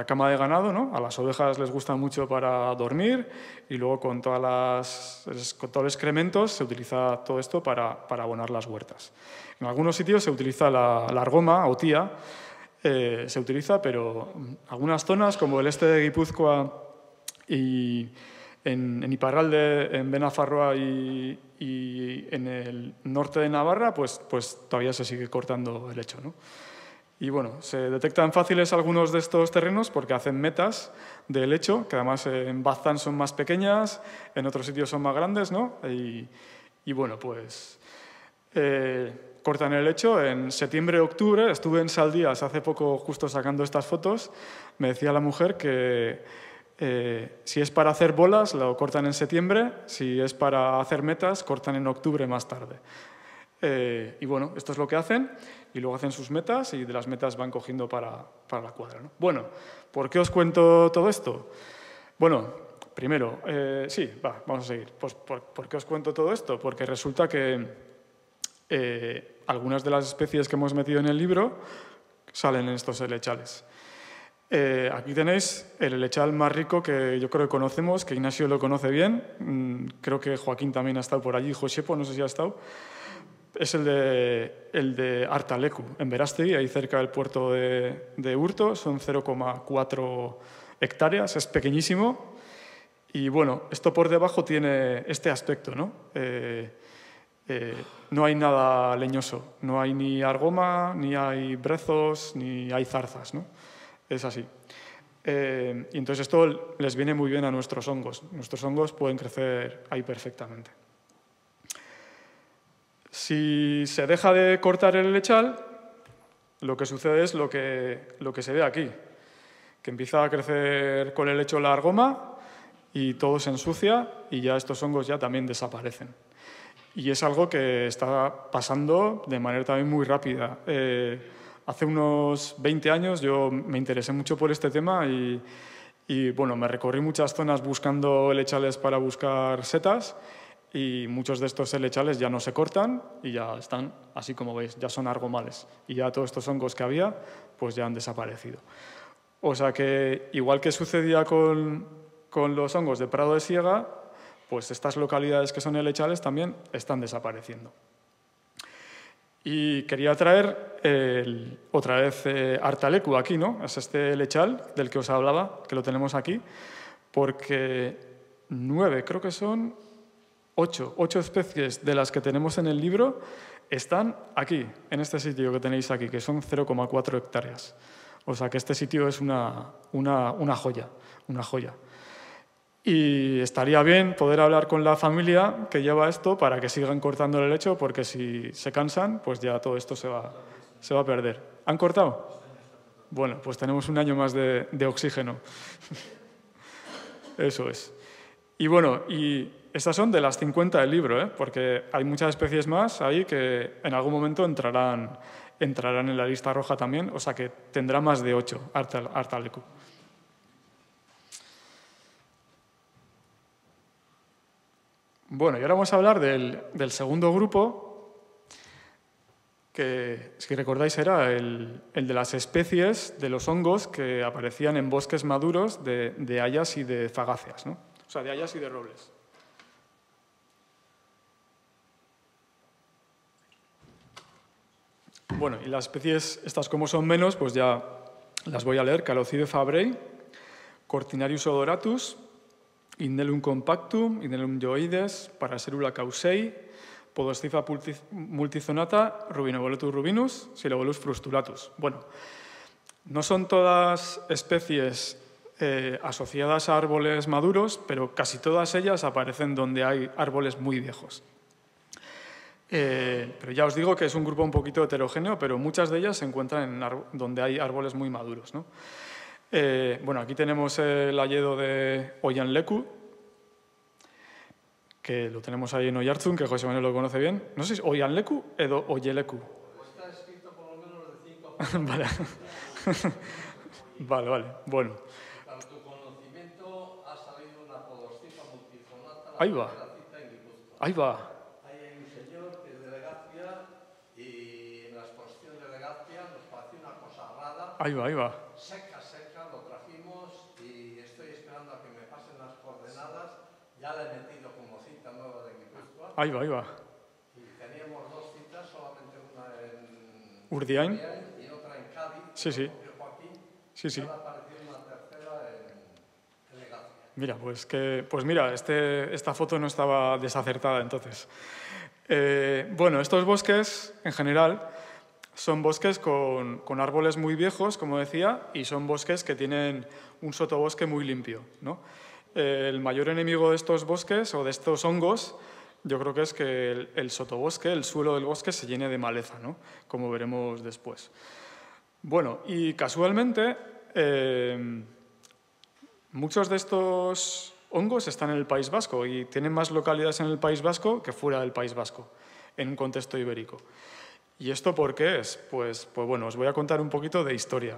[SPEAKER 1] cama de ganado, ¿no? A las ovejas les gusta mucho para dormir y luego con todos los excrementos se utiliza todo esto para abonar las huertas. En algunos sitios se utiliza la argoma o tía, se utiliza, pero en algunas zonas como el este de Guipúzcoa y en Iparralde, en Benafarroa y en el norte de Navarra, pues todavía se sigue cortando el helecho, ¿no? Y bueno, se detectan fáciles algunos de estos terrenos porque hacen metas de helecho, que además en Baztán son más pequeñas, en otros sitios son más grandes, ¿no? Y bueno, pues cortan el helecho en septiembre, octubre. Estuve en Saldías hace poco justo sacando estas fotos. Me decía la mujer que si es para hacer bolas, lo cortan en septiembre. Si es para hacer metas, cortan en octubre más tarde. Y bueno, esto es lo que hacen. Y luego hacen sus metas y de las metas van cogiendo para la cuadra, ¿no? Bueno, ¿por qué os cuento todo esto? Bueno, primero, vamos a seguir. Pues, ¿por qué os cuento todo esto? Porque resulta que algunas de las especies que hemos metido en el libro salen en estos helechales. Aquí tenéis el helechal más rico que yo creo que conocemos, que Ignacio lo conoce bien. Creo que Joaquín también ha estado por allí, Josepo, no sé si ha estado. Es el de Artalecu, en Berastegui, ahí cerca del puerto de Hurto. Son 0,4 hectáreas, es pequeñísimo. Y bueno, esto por debajo tiene este aspecto, ¿no? No hay nada leñoso, no hay ni argoma, ni hay brezos, ni hay zarzas, ¿no? Es así. Y entonces esto les viene muy bien a nuestros hongos. Nuestros hongos pueden crecer ahí perfectamente. Si se deja de cortar el helechal, lo que sucede es lo que se ve aquí, que empieza a crecer con el hecho la argoma y todo se ensucia y ya estos hongos ya también desaparecen. Y es algo que está pasando de manera también muy rápida. Hace unos 20 años yo me interesé mucho por este tema y bueno, me recorrí muchas zonas buscando helechales para buscar setas y muchos de estos helechales ya no se cortan y ya están, así como veis, ya son argomales. Y ya todos estos hongos que había, pues ya han desaparecido. O sea que, igual que sucedía con los hongos de prado de siega, pues estas localidades que son helechales también están desapareciendo. Y quería traer otra vez Artalecu aquí, ¿no? Es este helechal del que os hablaba, que lo tenemos aquí, porque 9, creo que son 8 especies de las que tenemos en el libro están aquí, en este sitio que tenéis aquí, que son 0,4 hectáreas. O sea que este sitio es una joya, una joya. Y estaría bien poder hablar con la familia que lleva esto para que sigan cortando el helecho, porque si se cansan, pues ya todo esto se va a perder. ¿Han cortado? Bueno, pues tenemos un año más de oxígeno. Eso es. Y bueno, y estas son de las 50 del libro, porque hay muchas especies más ahí que en algún momento entrarán en la lista roja también, o sea que tendrá más de 8 Artalecu. Bueno, y ahora vamos a hablar del segundo grupo, que, si recordáis, era el de las especies de los hongos que aparecían en bosques maduros de hayas y de fagáceas, ¿no? O sea, de hayas y de robles. Bueno, y las especies, estas como son menos, pues ya las voy a leer. Calocide fabrei, Cortinarius odoratus, Inellum compactum, Inellum dioides, Paracerula causei, Podoscifa multizonata, Rubinoboletus rubinus, Silobolus frustulatus. Bueno, no son todas especies asociadas a árboles maduros, pero casi todas ellas aparecen donde hay árboles muy viejos. Pero ya os digo que es un grupo un poquito heterogéneo, pero muchas de ellas se encuentran donde hay árboles muy maduros, ¿no? Bueno, aquí tenemos el hayedo de Oianlecu, que lo tenemos ahí en Oiartzun, que José Manuel lo conoce bien. No sé si es Oianlecu o Oyelecu.
[SPEAKER 2] Está escrito por lo menos de 5
[SPEAKER 1] Vale. Vale, bueno.
[SPEAKER 2] Para tu conocimiento ha salido una Podoscifa multizonata,
[SPEAKER 1] Ahí va.
[SPEAKER 2] primera cita en Guipúzcoa.
[SPEAKER 1] Ahí va.
[SPEAKER 2] Ahí hay un señor que es de Legazpia y en la exposición de Legazpia nos pareció una cosa rara.
[SPEAKER 1] Ahí va.
[SPEAKER 2] Seca, lo trajimos y estoy esperando a que me pasen las coordenadas. Ya le he metido como cita nueva de Guipúzcoa.
[SPEAKER 1] Ahí va.
[SPEAKER 2] Y teníamos 2 citas, solamente una en
[SPEAKER 1] Urdiain.
[SPEAKER 2] y otra en Cádiz.
[SPEAKER 1] Sí.
[SPEAKER 2] Joaquín.
[SPEAKER 1] Sí.
[SPEAKER 2] Ahora apareció una tercera en Legazpia.
[SPEAKER 1] Mira, pues mira, esta foto no estaba desacertada entonces. Bueno, estos bosques, en general, son bosques con árboles muy viejos, como decía, y son bosques que tienen un sotobosque muy limpio, ¿no? El mayor enemigo de estos bosques o de estos hongos, yo creo que es que el sotobosque, el suelo del bosque, se llene de maleza, ¿no? Como veremos después. Bueno, y casualmente, muchos de estos hongos están en el País Vasco y tienen más localidades en el País Vasco que fuera del País Vasco, en un contexto ibérico. ¿Y esto por qué es? Pues bueno, os voy a contar un poquito de historia,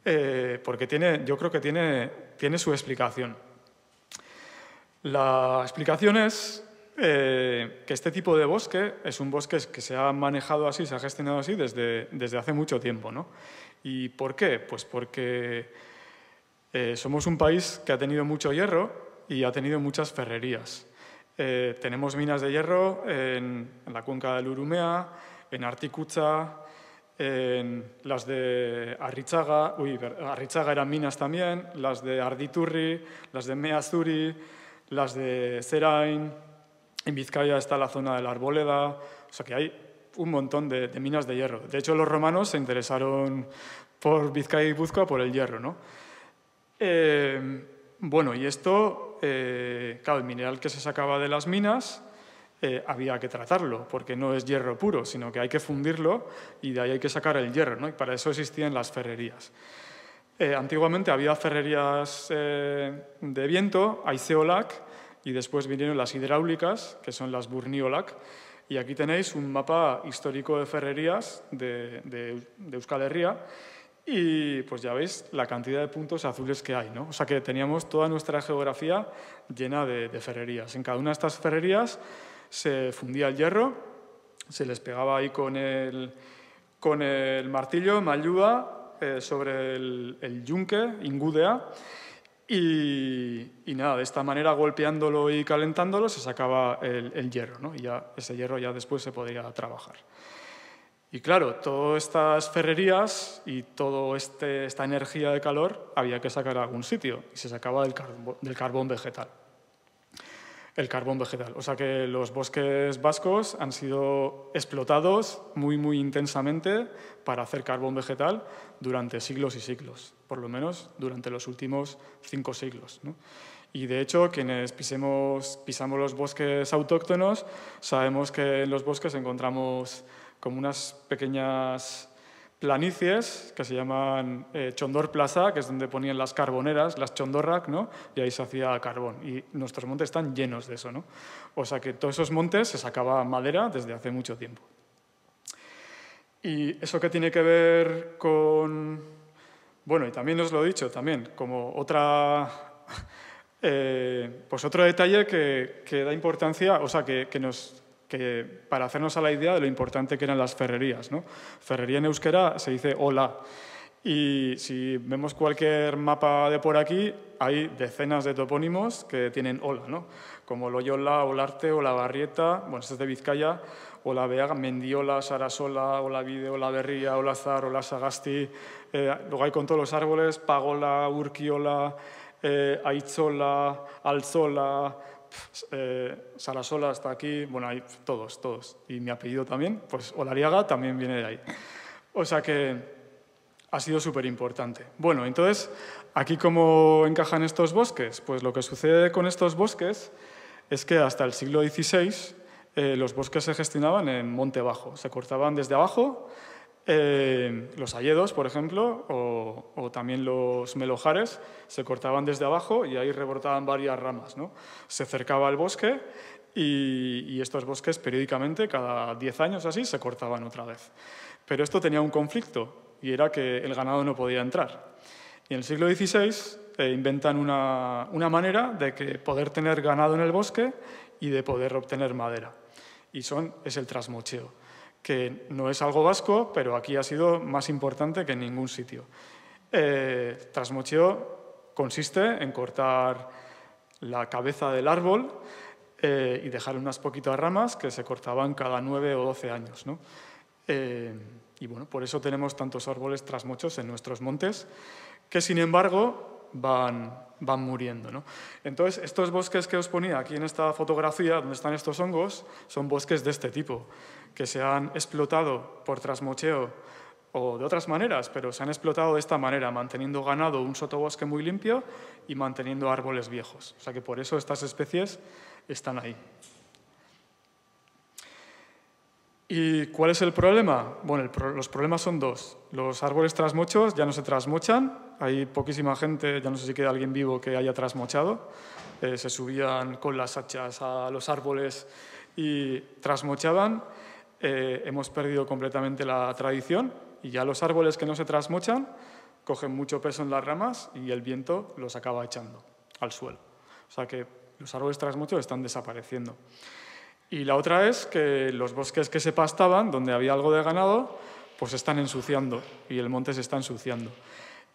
[SPEAKER 1] porque yo creo que tiene su explicación. La explicación es que este tipo de bosque es un bosque que se ha manejado así, se ha gestionado así desde hace mucho tiempo, ¿no? ¿Y por qué? Pues porque somos un país que ha tenido mucho hierro y ha tenido muchas ferrerías. Tenemos minas de hierro en la cuenca del Urumea, en Artikutza, en las de Arrichaga, Arrichaga eran minas también, las de Arditurri, las de Meazuri, las de Zerain, en Vizcaya está la zona de la Arboleda, o sea que hay un montón de minas de hierro. De hecho, los romanos se interesaron por Vizcaya y Guipúzcoa por el hierro, ¿no? Bueno, y esto, claro, el mineral que se sacaba de las minas había que tratarlo, porque no es hierro puro, sino que hay que fundirlo y de ahí hay que sacar el hierro, ¿no? Y para eso existían las ferrerías. Antiguamente había ferrerías de viento, haizeolak, y después vinieron las hidráulicas, que son las burniolak. Y aquí tenéis un mapa histórico de ferrerías de Euskal Herria, y pues ya veis la cantidad de puntos azules que hay, ¿no? O sea que teníamos toda nuestra geografía llena de ferrerías. En cada una de estas ferrerías se fundía el hierro, se les pegaba ahí con el martillo, malluda, sobre el yunque, ingudea, y nada, de esta manera, golpeándolo y calentándolo, se sacaba el hierro, ¿no? Y ya, ese hierro ya después se podría trabajar. Y claro, todas estas ferrerías y toda esta energía de calor había que sacar a algún sitio, y se sacaba del carbón vegetal. El carbón vegetal. O sea que los bosques vascos han sido explotados muy intensamente para hacer carbón vegetal durante siglos y siglos, por lo menos durante los últimos 5 siglos, ¿no? Y de hecho, quienes pisamos los bosques autóctonos, sabemos que en los bosques encontramos como unas pequeñas planicies que se llaman Chondor Plaza, que es donde ponían las carboneras, las chondorrak, ¿no? Y ahí se hacía carbón. Y nuestros montes están llenos de eso, ¿no? O sea que todos esos montes se sacaba madera desde hace mucho tiempo. ¿Y eso qué tiene que ver con...? Bueno, y también os lo he dicho, también, como pues otro detalle que da importancia, o sea, que para hacernos a la idea de lo importante que eran las ferrerías, ¿no? Ferrería en euskera se dice ola. Y si vemos cualquier mapa de por aquí, hay decenas de topónimos que tienen ola, ¿no? Como Loyola, Olarte, Olabarrieta, bueno, este es de Vizcaya, Olabeaga, Mendiola, Sarasola, Olavide, Olaberria, Olazar, Olasagasti. Luego hay con todos los árboles, Pagola, Urkiola, Aitzola, Alzola, Sarasola hasta aquí, bueno, hay todos. Y mi apellido también, pues Olariaga también viene de ahí. O sea que ha sido súper importante. Bueno, entonces, ¿aquí cómo encajan estos bosques? Pues lo que sucede con estos bosques es que hasta el siglo XVI los bosques se gestionaban en monte bajo. Se cortaban desde abajo, los hayedos, por ejemplo, o también los melojares, se cortaban desde abajo y ahí rebrotaban varias ramas, ¿no? Se cercaba el bosque y estos bosques periódicamente, cada 10 años así, se cortaban otra vez. Pero esto tenía un conflicto y era que el ganado no podía entrar. Y en el siglo XVI inventan una manera de poder tener ganado en el bosque y de poder obtener madera. Y es el trasmocheo, que no es algo vasco, pero aquí ha sido más importante que en ningún sitio. Trasmocheo consiste en cortar la cabeza del árbol y dejar unas poquitas ramas que se cortaban cada 9 o 12 años, ¿no? Y bueno, por eso tenemos tantos árboles trasmochos en nuestros montes, que sin embargo van muriendo, ¿no? Entonces, estos bosques que os ponía aquí en esta fotografía, donde están estos hongos, son bosques de este tipo, que se han explotado por trasmocheo o de otras maneras, pero se han explotado de esta manera, manteniendo ganado un sotobosque muy limpio y manteniendo árboles viejos. O sea que por eso estas especies están ahí. ¿Y cuál es el problema? Bueno, los problemas son dos. Los árboles trasmochos ya no se trasmochan. Hay poquísima gente, ya no sé si queda alguien vivo que haya trasmochado. Se subían con las hachas a los árboles y trasmochaban. Hemos perdido completamente la tradición y ya los árboles que no se trasmochan cogen mucho peso en las ramas y el viento los acaba echando al suelo. O sea que los árboles trasmochos están desapareciendo. Y la otra es que los bosques que se pastaban, donde había algo de ganado, pues se están ensuciando y el monte se está ensuciando.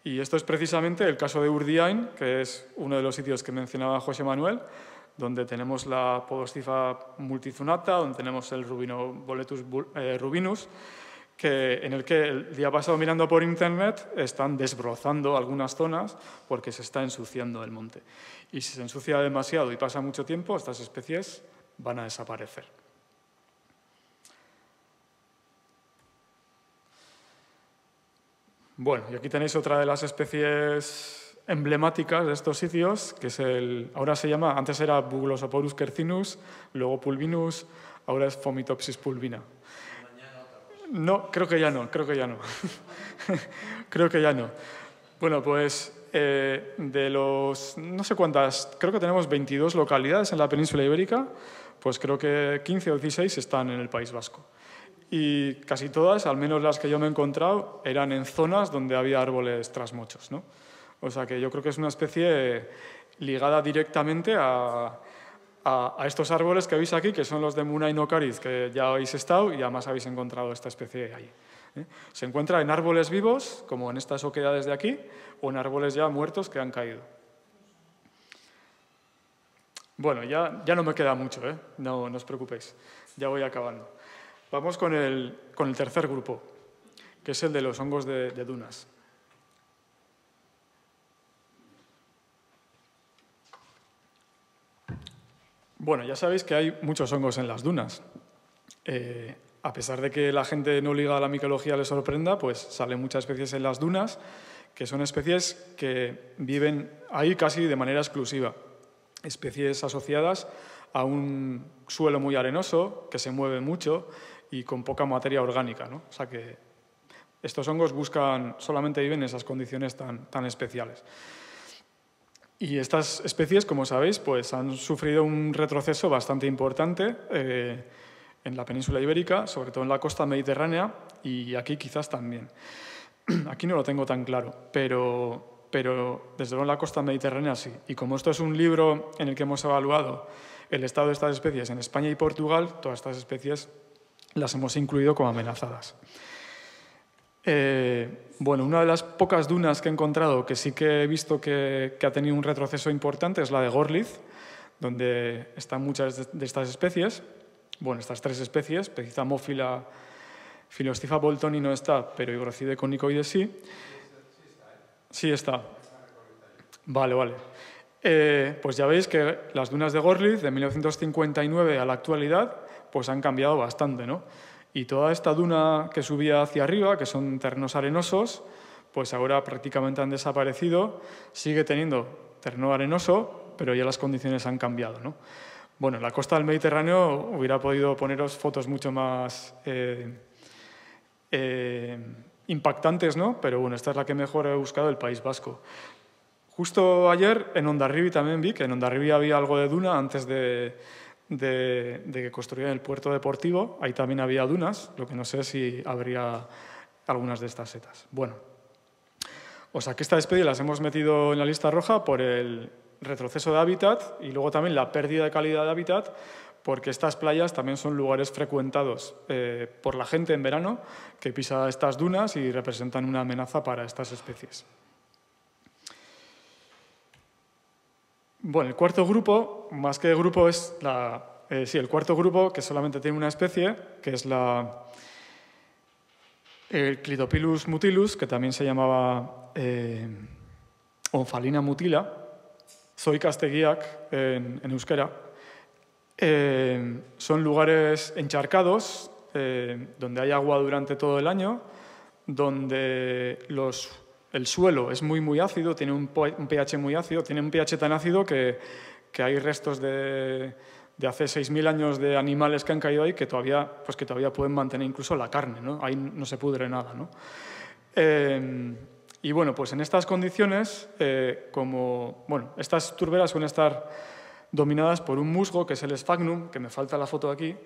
[SPEAKER 1] Y esto es precisamente el caso de Urdiain, que es uno de los sitios que mencionaba José Manuel, donde tenemos la Podoscifa multizunata, donde tenemos el Rubinoboletus rubinus, en el que el día pasado mirando por internet están desbrozando algunas zonas porque se está ensuciando el monte. Y si se ensucia demasiado y pasa mucho tiempo, estas especies van a desaparecer. Bueno, y aquí tenéis otra de las especies emblemáticas de estos sitios, que es ahora se llama, antes era Buglosoporus quercinus, luego Pulvinus, ahora es Fomitopsis pulvina. No, creo que ya no. Creo que ya no. Bueno, pues de los, no sé cuántas, creo que tenemos 22 localidades en la península ibérica, pues creo que 15 o 16 están en el País Vasco. Y casi todas, al menos las que yo me he encontrado, eran en zonas donde había árboles trasmochos, ¿no? O sea que yo creo que es una especie ligada directamente a estos árboles que veis aquí, que son los de Muna y Nocariz, que ya habéis estado y además habéis encontrado esta especie ahí. Se encuentra en árboles vivos, como en estas oquedades de aquí, o en árboles ya muertos que han caído. Bueno, ya no me queda mucho, no os preocupéis, ya voy acabando. Vamos con el tercer grupo, que es el de los hongos de dunas. Bueno, ya sabéis que hay muchos hongos en las dunas. A pesar de que la gente no liga a la micología le sorprenda, pues salen muchas especies en las dunas, que son especies que viven ahí casi de manera exclusiva. Especies asociadas a un suelo muy arenoso, que se mueve mucho y con poca materia orgánica, ¿no? O sea que estos hongos solamente viven en esas condiciones tan especiales. Y estas especies, como sabéis, pues han sufrido un retroceso bastante importante en la península ibérica, sobre todo en la costa mediterránea, y aquí quizás también. Aquí no lo tengo tan claro, pero desde luego en la costa mediterránea sí. Y como esto es un libro en el que hemos evaluado el estado de estas especies en España y Portugal, todas estas especies las hemos incluido como amenazadas. Bueno, una de las pocas dunas que he encontrado que sí que he visto que ha tenido un retroceso importante es la de Gorliz, donde están muchas de estas especies. Bueno, estas tres especies, Pecizamófila, Filostifa boltoni no está, pero Hygrocide conicoides sí. Sí está. Vale. Pues ya veis que las dunas de Gorliz, de 1959 a la actualidad, pues han cambiado bastante, ¿no? Y toda esta duna que subía hacia arriba, que son terrenos arenosos, pues ahora prácticamente han desaparecido. Sigue teniendo terreno arenoso, pero ya las condiciones han cambiado, ¿no? Bueno, en la costa del Mediterráneo hubiera podido poneros fotos mucho más impactantes, ¿no? Pero bueno, esta es la que mejor he buscado del País Vasco. Justo ayer en Hondarribia también vi que en Hondarribia había algo de duna antes de que construyeran el puerto deportivo. Ahí también había dunas, lo que no sé si habría algunas de estas setas. Bueno, o sea que estas especies las hemos metido en la lista roja por el retroceso de hábitat y luego también la pérdida de calidad de hábitat, porque estas playas también son lugares frecuentados por la gente en verano que pisa estas dunas y representan una amenaza para estas especies. Bueno, el cuarto grupo, más que grupo, es el cuarto grupo, que solamente tiene una especie, que es el Clitopilus mutilus, que también se llamaba Onfalina mutila, zoikastegiak en euskera. Son lugares encharcados, donde hay agua durante todo el año, donde el suelo es muy ácido, tiene un pH muy ácido, tiene un pH tan ácido que hay restos de hace 6.000 años de animales que han caído ahí que todavía pueden mantener incluso la carne, ¿no? Ahí no se pudre nada, ¿no? Y bueno, pues en estas condiciones, estas turberas suelen estar dominadas por un musgo, que es el Sphagnum, que me falta la foto aquí,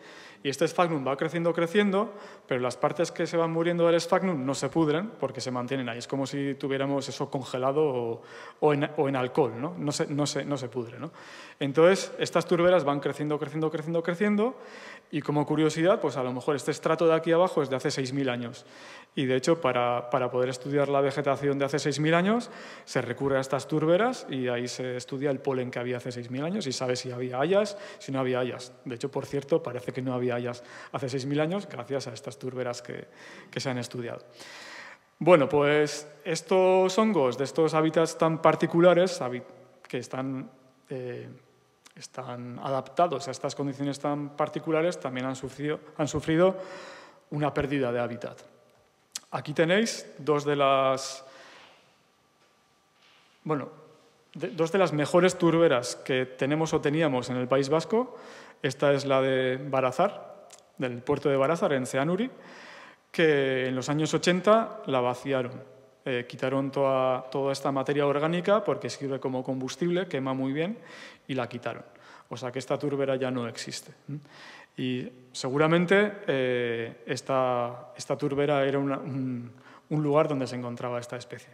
[SPEAKER 1] y este Sphagnum va creciendo, pero las partes que se van muriendo del Sphagnum no se pudren porque se mantienen ahí. Es como si tuviéramos eso congelado o en alcohol, ¿no? No se pudre, ¿no? Entonces, estas turberas van creciendo, y como curiosidad, pues a lo mejor este estrato de aquí abajo es de hace 6.000 años. Y de hecho, para poder estudiar la vegetación de hace 6.000 años, se recurre a estas turberas y ahí se estudia el polen que había hace 6.000 años y sabe si había hayas, si no había hayas. De hecho, por cierto, parece que no había hayas hace 6.000 años gracias a estas turberas que se han estudiado. Bueno, pues estos hongos de estos hábitats tan particulares, que están adaptados a estas condiciones tan particulares, también han sufrido una pérdida de hábitat. Aquí tenéis dos de las Bueno, dos de las mejores turberas que tenemos o teníamos en el País Vasco. Esta es la de Barazar, del puerto de Barazar, en Zeanuri, que en los años 80 la vaciaron. Quitaron toda esta materia orgánica porque sirve como combustible, quema muy bien, y la quitaron. O sea que esta turbera ya no existe. Y seguramente esta turbera era un lugar donde se encontraba esta especie.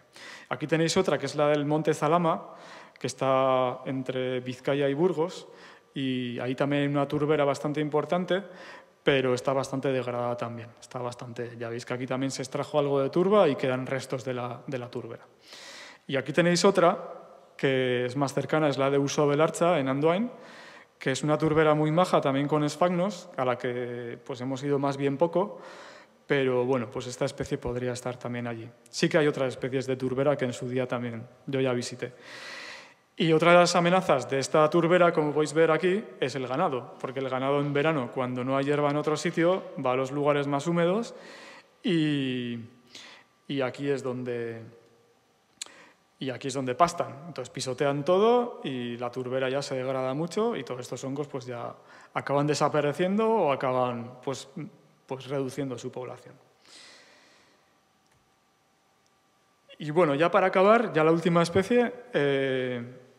[SPEAKER 1] Aquí tenéis otra, que es la del Monte Zalama, que está entre Vizcaya y Burgos, y ahí también hay una turbera bastante importante, pero está bastante degradada también. Ya veis que aquí también se extrajo algo de turba y quedan restos de la turbera. Y aquí tenéis otra, que es más cercana, es la de Uso Belartza, en Andoain, que es una turbera muy maja, también con esfagnos, a la que pues, hemos ido más bien poco, pero bueno, pues esta especie podría estar también allí. Sí que hay otras especies de turbera que en su día también yo ya visité. Y otra de las amenazas de esta turbera, como podéis ver aquí, es el ganado, porque el ganado en verano, cuando no hay hierba en otro sitio, va a los lugares más húmedos y aquí es donde pastan. Entonces pisotean todo y la turbera ya se degrada mucho y todos estos hongos pues ya acaban desapareciendo o acaban pues reduciendo su población. Y bueno, ya para acabar, ya la última especie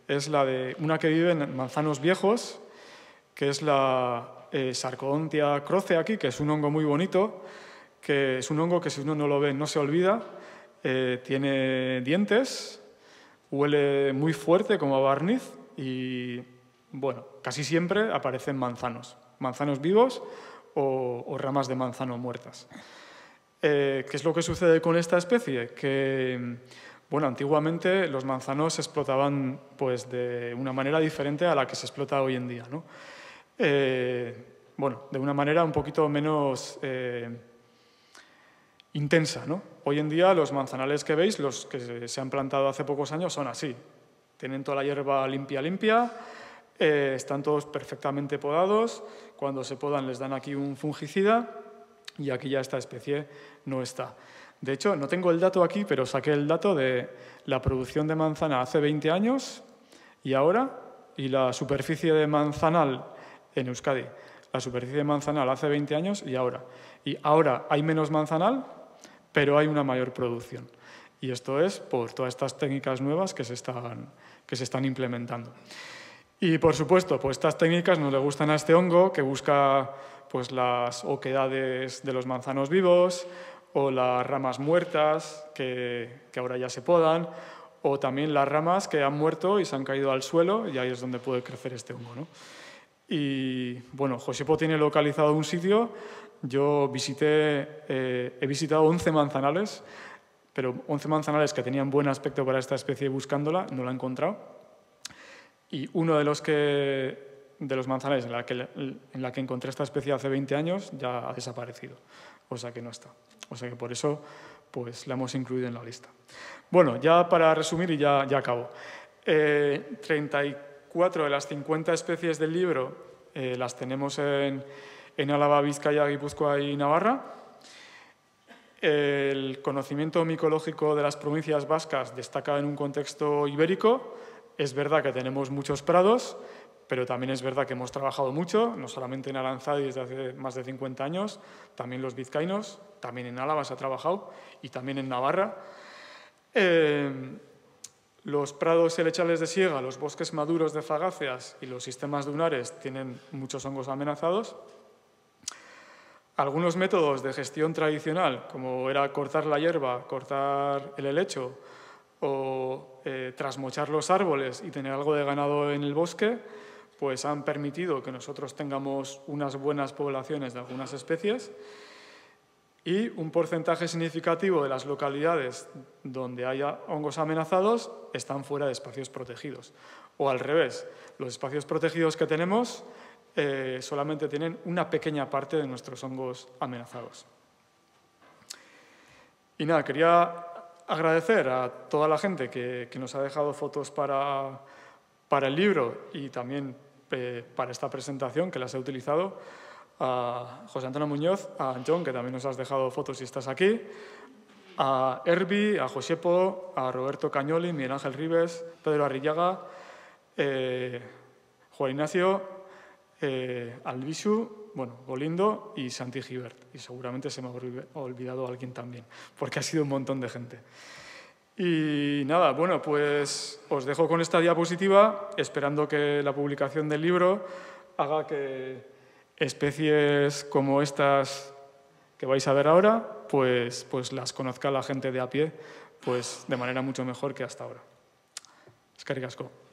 [SPEAKER 1] es la de una que vive en manzanos viejos, que es la Sarcodontia crocea aquí, que es un hongo muy bonito, que es un hongo que si uno no lo ve no se olvida, tiene dientes, huele muy fuerte como a barniz y, bueno, casi siempre aparecen manzanos vivos o ramas de manzano muertas. ¿Qué es lo que sucede con esta especie? Que, bueno, antiguamente los manzanos se explotaban pues, de una manera diferente a la que se explota hoy en día, ¿no? Bueno, de una manera un poquito menos intensa, ¿no? Hoy en día los manzanales que veis, los que se han plantado hace pocos años, son así. Tienen toda la hierba limpia, están todos perfectamente podados. Cuando se podan les dan aquí un fungicida y aquí ya esta especie no está. De hecho, no tengo el dato aquí, pero saqué el dato de la producción de manzana hace 20 años y ahora, y la superficie de manzanal en Euskadi. La superficie de manzanal hace 20 años y ahora. Y ahora hay menos manzanal, pero hay una mayor producción. Y esto es por todas estas técnicas nuevas que se están implementando. Y, por supuesto, pues estas técnicas no le gustan a este hongo, que busca pues, las oquedades de los manzanos vivos o las ramas muertas que ahora ya se podan, o también las ramas que han muerto y se han caído al suelo, y ahí es donde puede crecer este hongo, ¿no? Y, bueno, Josepo tiene localizado un sitio. Yo he visitado 11 manzanales, pero 11 manzanales que tenían buen aspecto para esta especie buscándola, no la he encontrado. Y uno de los manzanales en la que encontré esta especie hace 20 años ya ha desaparecido, o sea que no está. O sea que por eso pues, la hemos incluido en la lista. Bueno, ya para resumir y ya acabo. 34 de las 50 especies del libro las tenemos en Álava, Vizcaya, Guipúzcoa y Navarra. El conocimiento micológico de las provincias vascas destaca en un contexto ibérico. Es verdad que tenemos muchos prados, pero también es verdad que hemos trabajado mucho, no solamente en Aranzadi desde hace más de 50 años, también los vizcaínos, también en Álava se ha trabajado y también en Navarra. Los prados helechales de siega, los bosques maduros de fagáceas y los sistemas dunares tienen muchos hongos amenazados. Algunos métodos de gestión tradicional, como era cortar la hierba, cortar el helecho o trasmochar los árboles y tener algo de ganado en el bosque, pues han permitido que nosotros tengamos unas buenas poblaciones de algunas especies y un porcentaje significativo de las localidades donde haya hongos amenazados están fuera de espacios protegidos. O al revés, los espacios protegidos que tenemos solamente tienen una pequeña parte de nuestros hongos amenazados. Y nada, quería agradecer a toda la gente que nos ha dejado fotos para el libro y también para esta presentación que las he utilizado, a José Antonio Muñoz, a John, que también nos has dejado fotos y estás aquí, a Herbi, a Josepo, a Roberto Cañoli, Miguel Ángel Ribes, Pedro Arrillaga, Juan Ignacio, Albisu, bueno, Golindo y Santi Gibert. Y seguramente se me ha olvidado alguien también, porque ha sido un montón de gente. Y nada, bueno, pues os dejo con esta diapositiva, esperando que la publicación del libro haga que especies como estas que vais a ver ahora, pues las conozca la gente de a pie, pues de manera mucho mejor que hasta ahora. Eskerrik asko.